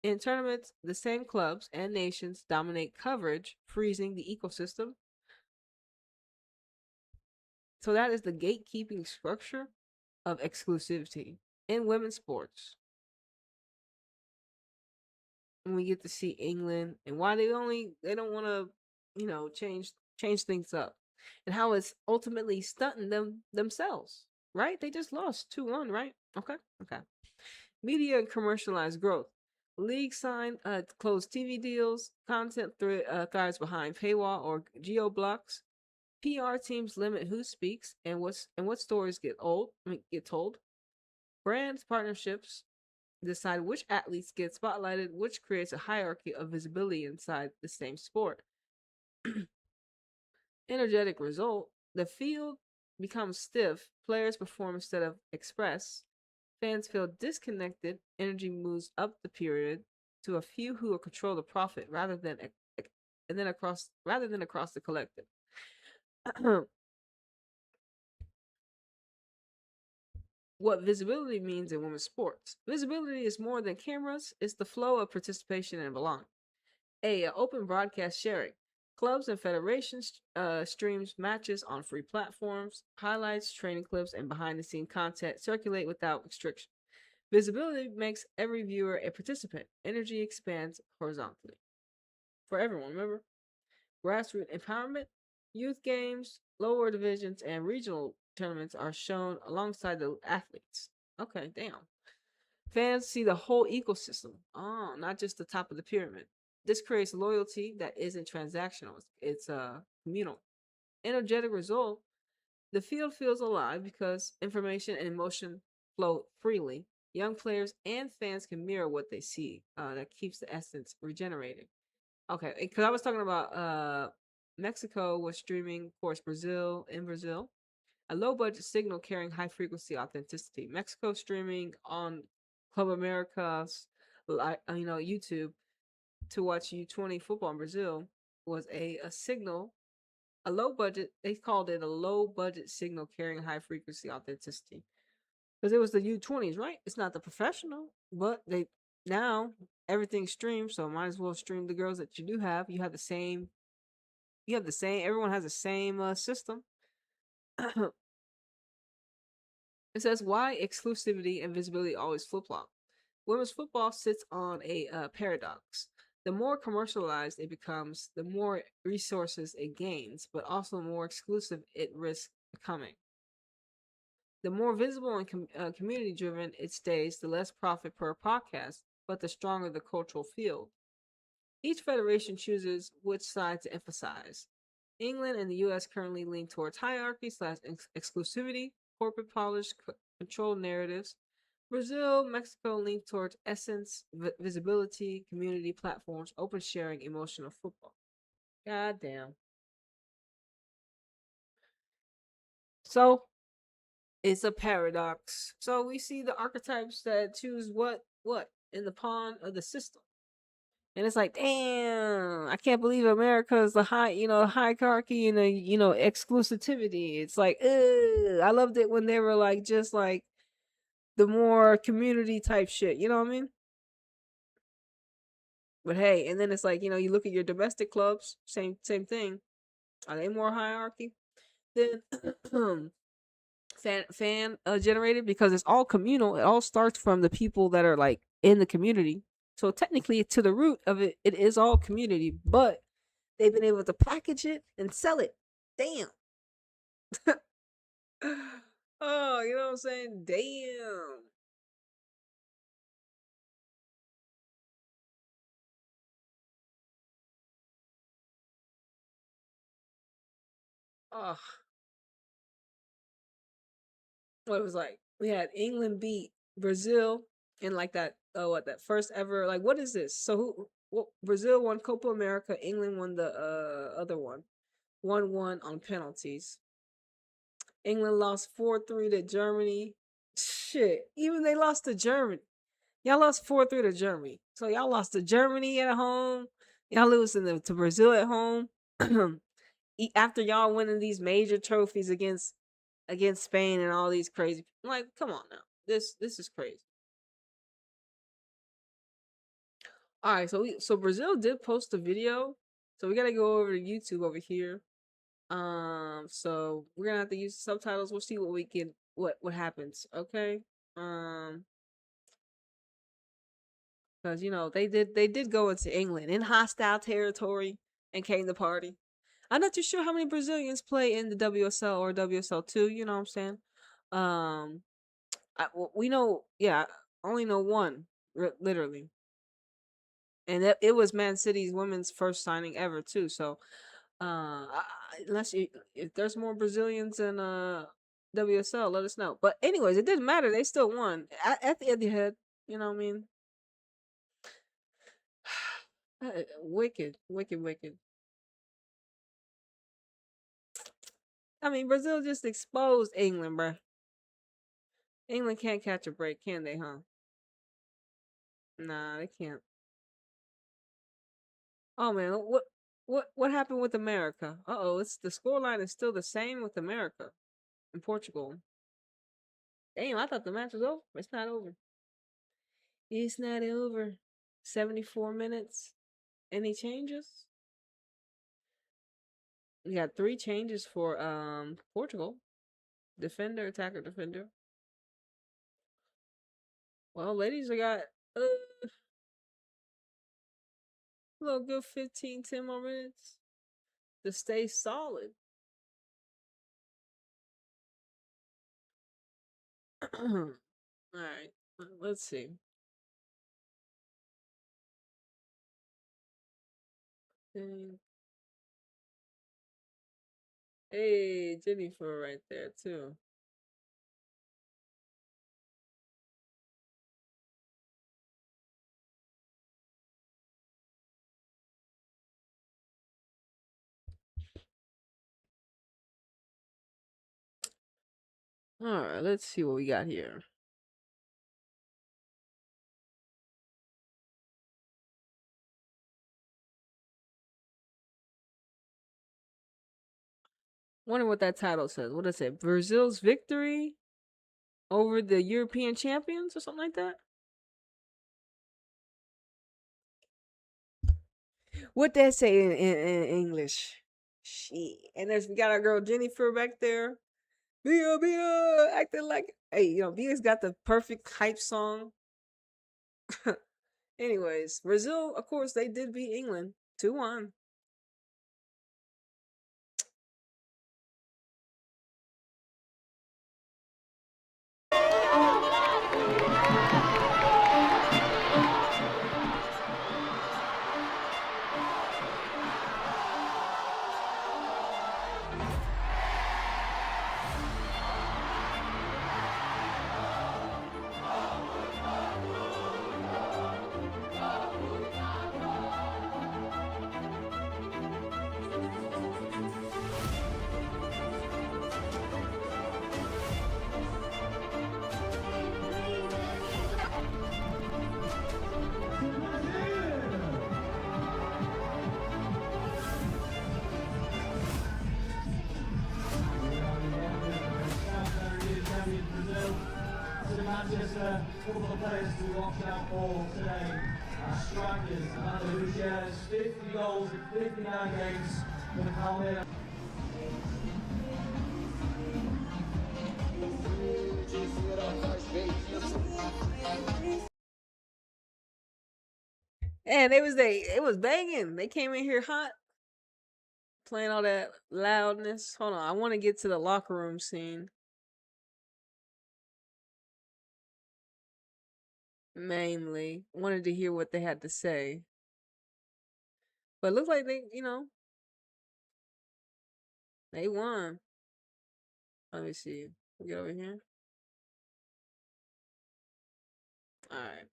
In tournaments, the same clubs and nations dominate coverage, freezing the ecosystem. So that is the gatekeeping structure of exclusivity in women's sports. And we get to see England and why they don't want to, change things up. And how it's ultimately stunting themselves, right? They just lost 2-1, right? Okay. Media and commercialized growth. League sign closed TV deals. Content thrives behind paywall or geo blocks. PR teams limit who speaks and what stories get told. Brands partnerships decide which athletes get spotlighted, which creates a hierarchy of visibility inside the same sport. Energetic result: the field becomes stiff. Players perform instead of express. Fans feel disconnected. Energy moves up the pyramid to a few who will control the profit rather than across the collective. What visibility means in women's sports. Visibility is more than cameras, it's the flow of participation and belonging. Open broadcast sharing. Clubs and federations streams matches on free platforms. Highlights, training clips, and behind-the-scene content circulate without restriction. Visibility makes every viewer a participant. Energy expands horizontally. For everyone, remember? Grassroots empowerment. Youth games, lower divisions, and regional tournaments are shown alongside the athletes. Okay, damn. Fans see the whole ecosystem. Oh, not just the top of the pyramid. This creates loyalty that isn't transactional. It's communal. Energetic result: the field feels alive because information and emotion flow freely. Young players and fans can mirror what they see. That keeps the essence regenerating. Okay, because I was talking about Mexico was streaming, of course, Brazil, a low budget signal carrying high frequency authenticity. Mexico streaming on Club America's, YouTube to watch U20 football in Brazil was a signal, a low budget. They called it a low budget signal carrying high frequency authenticity because it was the U20s, right? It's not the professional, but they now everything's streamed, so might as well stream the girls that you do have. You have the same. Everyone has the same system. It says, why exclusivity and visibility always flip-flop? Women's football sits on a paradox. The more commercialized it becomes, the more resources it gains, but also the more exclusive it risks becoming. The more visible and community-driven it stays, the less profit per podcast, but the stronger the cultural field. Each federation chooses which side to emphasize. England and the US currently lean towards hierarchy / exclusivity, corporate polished controlled narratives. Brazil, Mexico lean towards essence, visibility, community platforms, open sharing, emotional football. God damn. So it's a paradox. So we see the archetypes that choose what in the pawn of the system. And it's like, damn, I can't believe America is the hierarchy and the, exclusivity. It's like, ugh. I loved it when they were like, just like the more community type shit. You know what I mean? But hey, and then it's like, you look at your domestic clubs, same thing. Are they more hierarchy than fan generated? Because it's all communal. It all starts from the people that are like in the community. So technically, to the root of it, it is all community. But they've been able to package it and sell it. Damn. Oh, you know what I'm saying? Damn. Oh, what it was like? We had England beat Brazil in like that. Oh, what that first ever? Like, what is this? So Brazil won Copa America. England won the other one. 1-1 on penalties. England lost 4-3 to Germany. Shit, even they lost to Germany. Y'all lost 4-3 to Germany. So y'all lost to Germany at home. Y'all losing to Brazil at home. After y'all winning these major trophies against Spain and all these crazy, like, come on now. This is crazy. All right, so Brazil did post a video. So we got to go over to YouTube over here. So we're going to have to use subtitles. We'll see what we can what happens, okay? Because they did go into England in hostile territory and came to party. I'm not too sure how many Brazilians play in the WSL or WSL2. You know what I'm saying? We know, yeah, I only know one, literally, and it was Man City's women's first signing ever too. So, unless if there's more Brazilians in WSL, let us know. But anyways, it didn't matter. They still won at the Etihad. You know what I mean? Wicked, wicked, wicked. I mean, Brazil just exposed England, bruh. England can't catch a break, can they, huh? Nah, they can't. Oh man, what happened with America? Uh-oh, it's the scoreline is still the same with America and Portugal. Damn, I thought the match was over. It's not over. It's not over. 74 minutes. Any changes? We got 3 changes for Portugal. Defender, attacker, defender. Well, ladies, we got a little good 15-10 more minutes to stay solid. All right, let's see. Hey, Jennifer right there too. All right, let's see what we got here. Wonder what that title says. What does it say? Brazil's victory over the European champions or something like that? What that say in English? Shit. And we got our girl Jennifer back there. Bia, acting like, hey, you know, Bia's got the perfect hype song. Anyways, Brazil, of course, they did beat England 2-1. Football players to watch out for today. Strikers, Amanda Gutierrez, 50 goals in 59 games for the Palmeiras. And it was banging. They came in here hot, playing all that loudness. Hold on, I want to get to the locker room scene. Mainly wanted to hear what they had to say, but it looked like they, you know, they won. Let me see. Get over here. All right.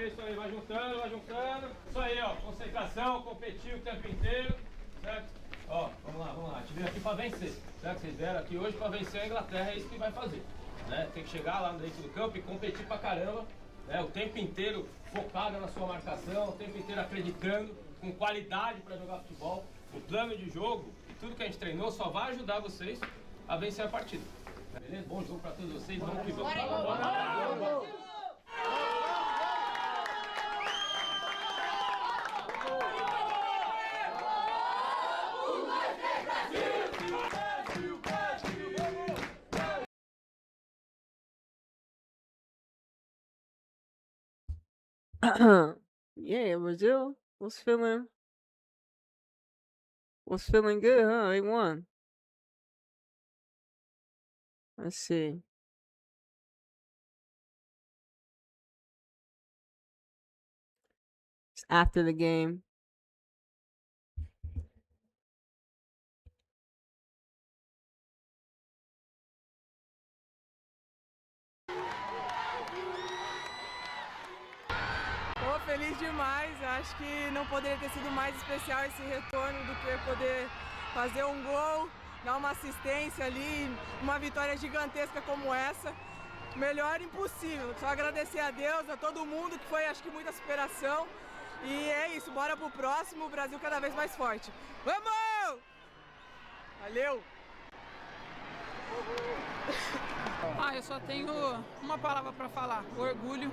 Isso aí, vai juntando, vai juntando. Isso aí, ó, concentração, competir o tempo inteiro, certo? Ó, vamos lá, a gente veio aqui pra vencer, certo? Vocês vieram aqui hoje pra vencer a Inglaterra, é isso que vai fazer, né? Tem que chegar lá dentro do campo e competir pra caramba, né? O tempo inteiro focado na sua marcação, o tempo inteiro acreditando, com qualidade pra jogar futebol. O plano de jogo, tudo que a gente treinou só vai ajudar vocês a vencer a partida. Beleza? Bom jogo pra todos vocês, vamos que vamos. Bora! Yeah, Brazil was feeling good, huh? They won. Let's see. It's after the game. Tô feliz demais, acho que não poderia ter sido mais especial esse retorno do que poder fazer um gol, dar uma assistência ali, uma vitória gigantesca como essa. Melhor impossível, só agradecer a Deus, a todo mundo, que foi acho que muita superação. E é isso, bora pro próximo, o Brasil cada vez mais forte. Vamos! Valeu! Eu só tenho uma palavra para falar, orgulho.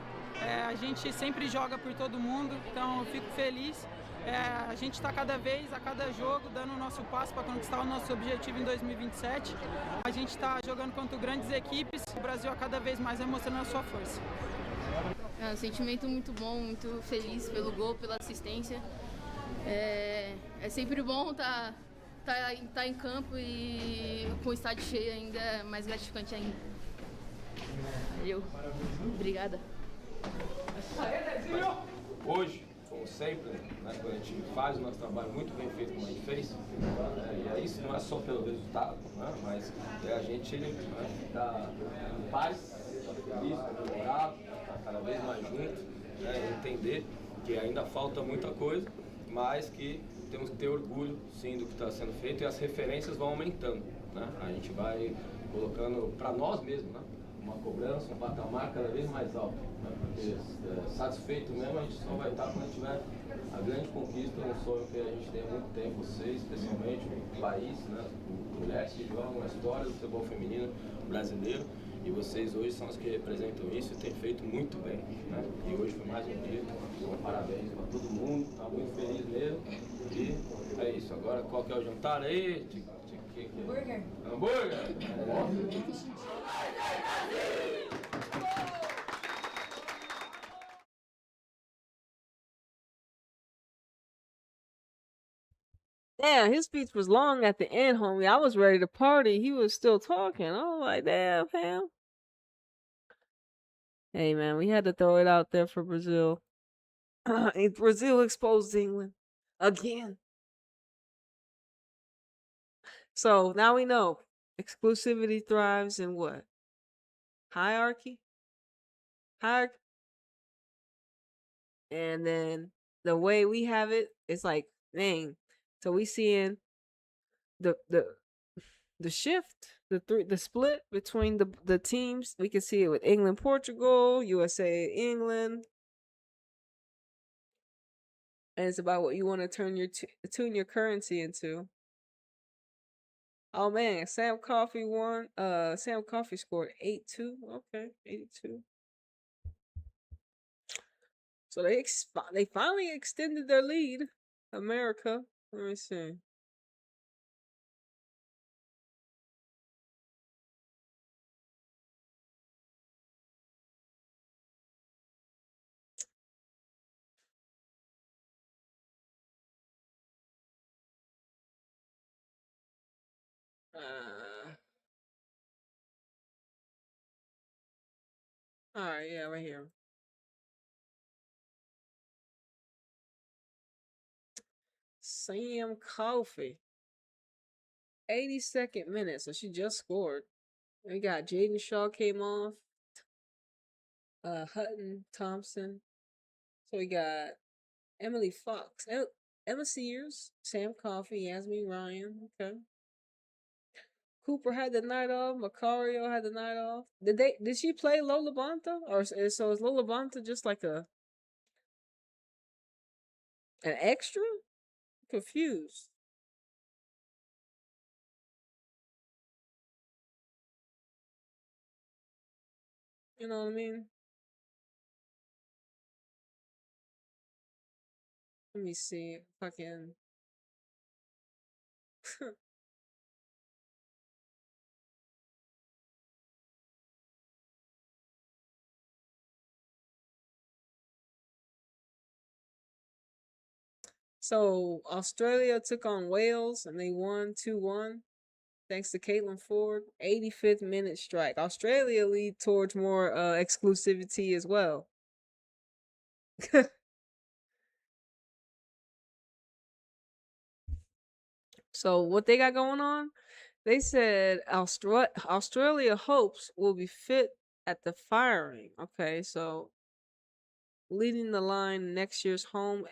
A gente sempre joga por todo mundo, então eu fico feliz. A gente está cada vez, a cada jogo, dando o nosso passo para conquistar o nosso objetivo em 2027. A gente está jogando contra grandes equipes, o Brasil a cada vez mais vai mostrando a sua força. É um sentimento muito bom, muito feliz pelo gol, pela assistência. É sempre bom tá em campo e com o estádio cheio ainda é mais gratificante ainda. Valeu. Obrigada. Hoje, como sempre, né, quando a gente faz o nosso trabalho muito bem feito como a gente fez, e é isso não é só pelo resultado, né, mas a gente está em paz, está feliz, está comemorado, está cada vez mais junto, né, entender que ainda falta muita coisa, mas que temos que ter orgulho, sim, do que está sendo feito e as referências vão aumentando, né? A gente vai colocando para nós mesmos, né, uma cobrança, um patamar cada vez mais alto, né? Porque satisfeito mesmo a gente só vai estar quando tiver a grande conquista, um sonho que a gente tem há muito tempo, vocês, especialmente o país, né? Mulheres que jogam a história do futebol feminino brasileiro E vocês hoje são os que representam isso e têm feito muito bem, né? E hoje foi mais um dia, então parabéns para todo mundo, tá muito feliz mesmo. E é isso, agora qual que é o jantar aí? Hambúrguer. Hambúrguer? Damn, his speech was long at the end, homie. I was ready to party. He was still talking. I was like, damn, fam. Hey, man, we had to throw it out there for Brazil. Brazil exposed England again. So now we know exclusivity thrives in what? Hierarchy? Hierarchy. And then the way we have it, it's like, dang. So we seeing the shift, the split between the teams. We can see it with England, Portugal, USA, England. And it's about what you want to tune your currency into. Oh man, Sam Coffey won. Sam Coffey scored 8-2. Okay, 82. So they finally extended their lead. America. Let me see. All right, yeah, right here. Sam Coffey. 82nd minute, so she just scored. We got Jaden Shaw came off. Hutton Thompson. So we got Emily Fox, Emma Sears, Sam Coffey, Yasmin Ryan. Okay. Cooper had the night off. Macario had the night off. Did she play Lola Bonta? Or so is Lola Bonta just like an extra? Confused. You know what I mean? Let me see if I can. So Australia took on Wales and they won 2-1. Thanks to Caitlin Ford. 85th minute strike. Australia lead towards more exclusivity as well. So what they got going on? They said Australia hopes will be fit at the firing. Okay, so leading the line next year's home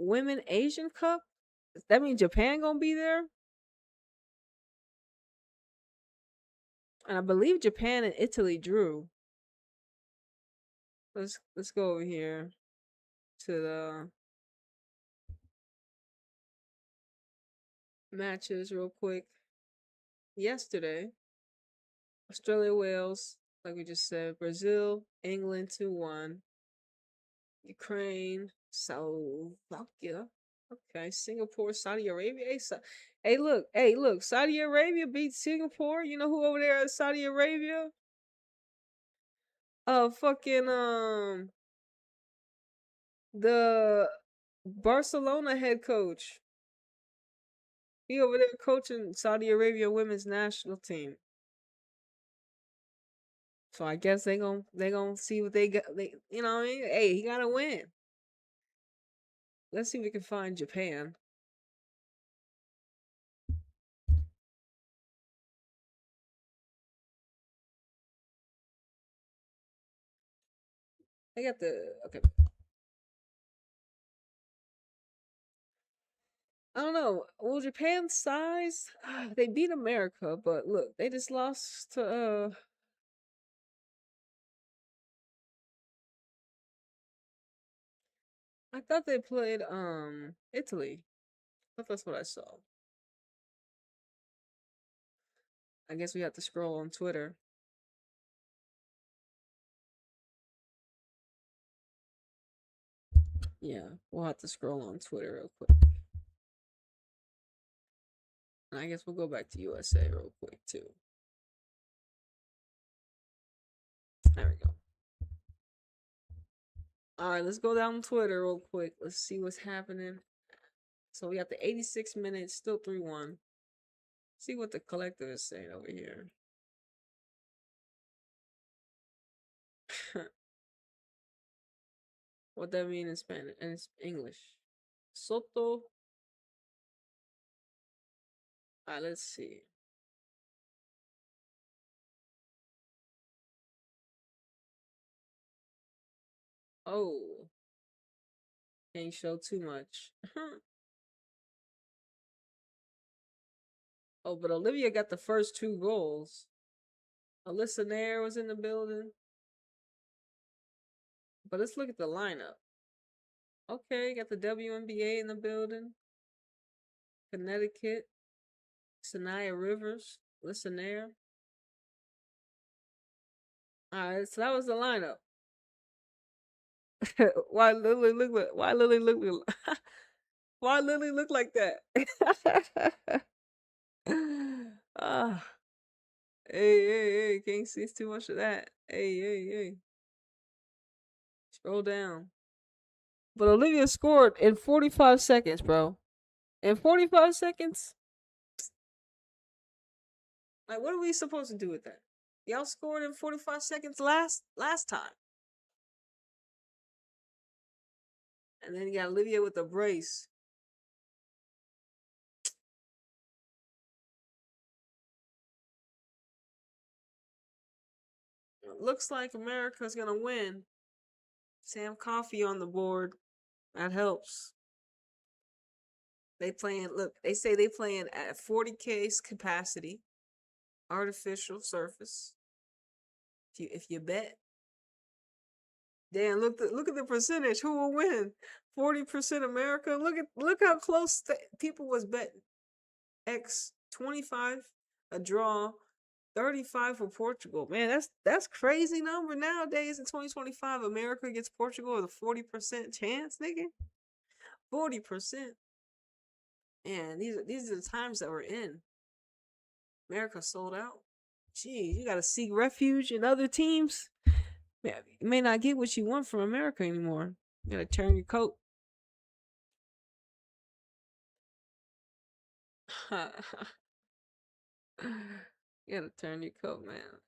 Women Asian Cup. That means Japan gonna be there, and I believe Japan and Italy drew. Let's go over here to the matches real quick. Yesterday, Australia, Wales, like we just said, Brazil, England 2-1, Ukraine, Slovakia, okay, Singapore, Saudi Arabia. Hey, look, Saudi Arabia beat Singapore. You know who over there at Saudi Arabia? Fucking the Barcelona head coach. He over there coaching Saudi Arabia women's national team. So I guess they gonna see what they got. You know what I mean? Hey, he gotta win. Let's see if we can find Japan. They got the okay. I don't know. Well, Japan's size, they beat America, but look, they just lost to I thought they played Italy. I thought that's what I saw. I guess we have to scroll on Twitter. Yeah, we'll have to scroll on Twitter real quick. And I guess we'll go back to USA real quick too. There we go. All right, let's go down Twitter real quick. Let's see what's happening. So we got the 86 minutes, still 3-1. See what the collective is saying over here. What that mean in Spanish and it's English. Soto. Alright, let's see. Oh. Can't show too much. Oh, but Olivia got the first 2 goals. Alyssa Nair was in the building. But let's look at the lineup. Okay, got the WNBA in the building. Connecticut. Sanaya Rivers. Alyssa Nair. Alright, so that was the lineup. Why Lily look why Lily look why Lily look like that? Ah. Hey, can't see too much of that. Hey. Scroll down. But Olivia scored in 45 seconds, bro. In 45 seconds? Like, what are we supposed to do with that? Y'all scored in 45 seconds last time. And then you got Olivia with the brace. It looks like America's gonna win. Sam Coffee on the board. That helps. They playing, look, they say they playing at 40K capacity. Artificial surface. If you bet. Damn, look at the percentage. Who will win? 40% America. Look how close people was betting. X 25 a draw, 35 for Portugal. Man, that's crazy number nowadays in 2025. America gets Portugal with a 40% chance, nigga. 40%. Man, these are the times that we're in. America sold out. Geez, you gotta seek refuge in other teams. Man, you may not get what you want from America anymore. You gotta turn your coat. You gotta turn your coat, man.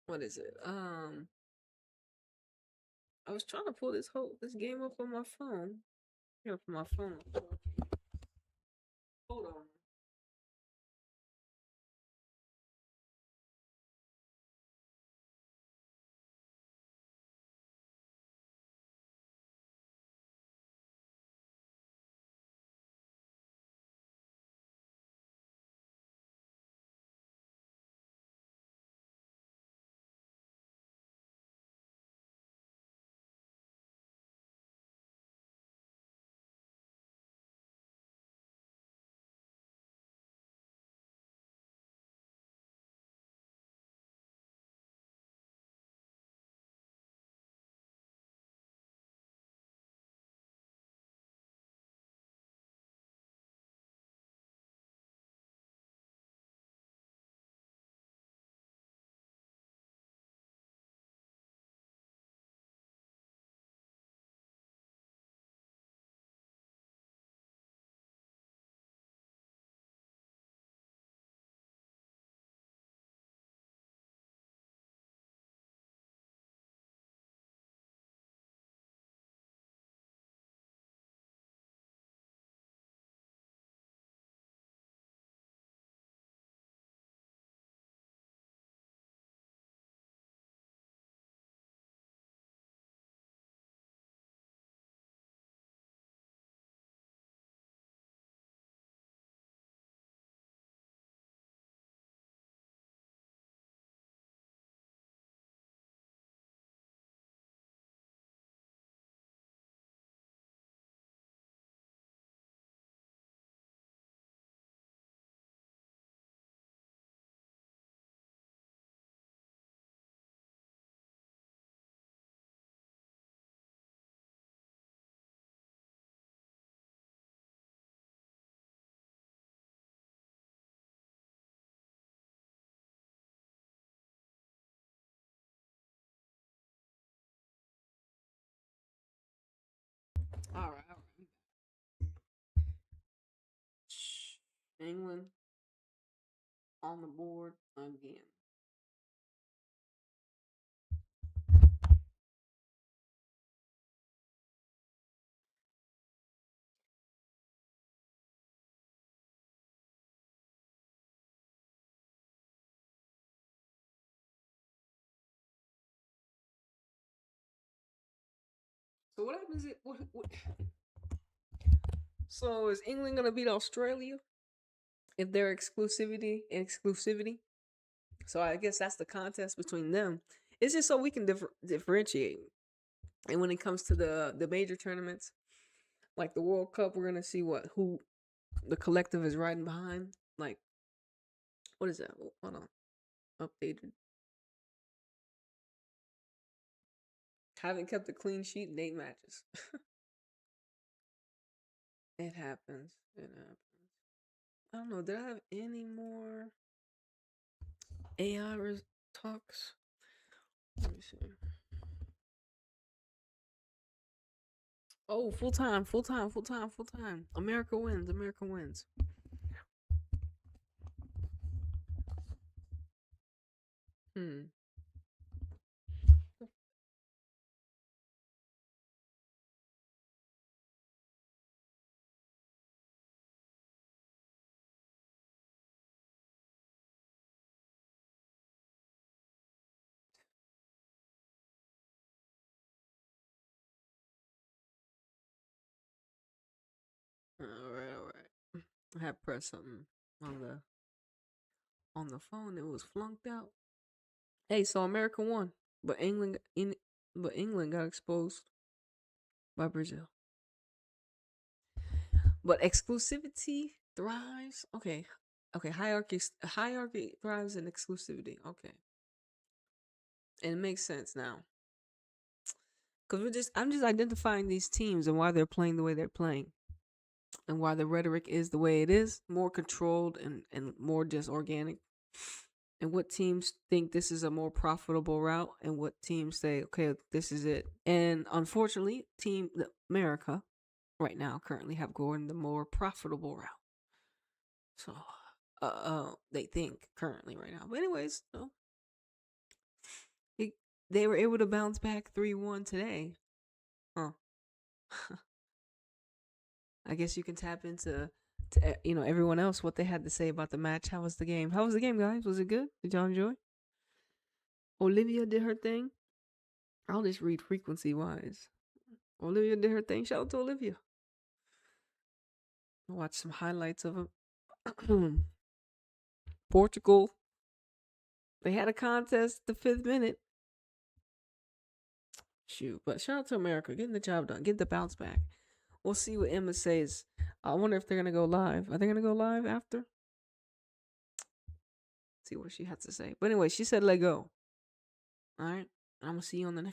What is it? I was trying to pull this game up on my phone. I gotta put my phone up. Hold on. All right. England on the board again. So what happens? What? So is England gonna beat Australia if they're exclusivity? So I guess that's the contest between them. It's just so we can differentiate. And when it comes to the major tournaments, like the World Cup, we're gonna see who the collective is riding behind. Like, what is that? Hold on, updated. Haven't kept a clean sheet in 8 matches. It happens. It happens. I don't know. Did I have any more AI talks? Let me see. Oh, full time. America wins. All right. I had pressed something on the phone. It was flunked out. Hey, so America won, but England got exposed by Brazil. But exclusivity thrives. Okay. Hierarchy thrives in exclusivity. Okay, and it makes sense now. Because I'm just identifying these teams and why they're playing the way they're playing. And why the rhetoric is the way it is, more controlled and more just organic. And what teams think this is a more profitable route, and what teams say, okay, this is it. And unfortunately, Team America right now currently have gone the more profitable route. So, they think currently right now. But anyways, they were able to bounce back 3-1 today. Huh. I guess you can tap into everyone else, what they had to say about the match. How was the game? How was the game, guys? Was it good? Did y'all enjoy? Olivia did her thing. I'll just read frequency wise. Olivia did her thing. Shout out to Olivia. I'll watch some highlights of them. Portugal. They had a contest the 5th minute. Shoot, but shout out to America, getting the job done, get the bounce back. We'll see what Emma says. I wonder if they're gonna go live. Are they gonna go live after? See what she has to say. But anyway, she said let go. All right, I'm gonna see you on the next.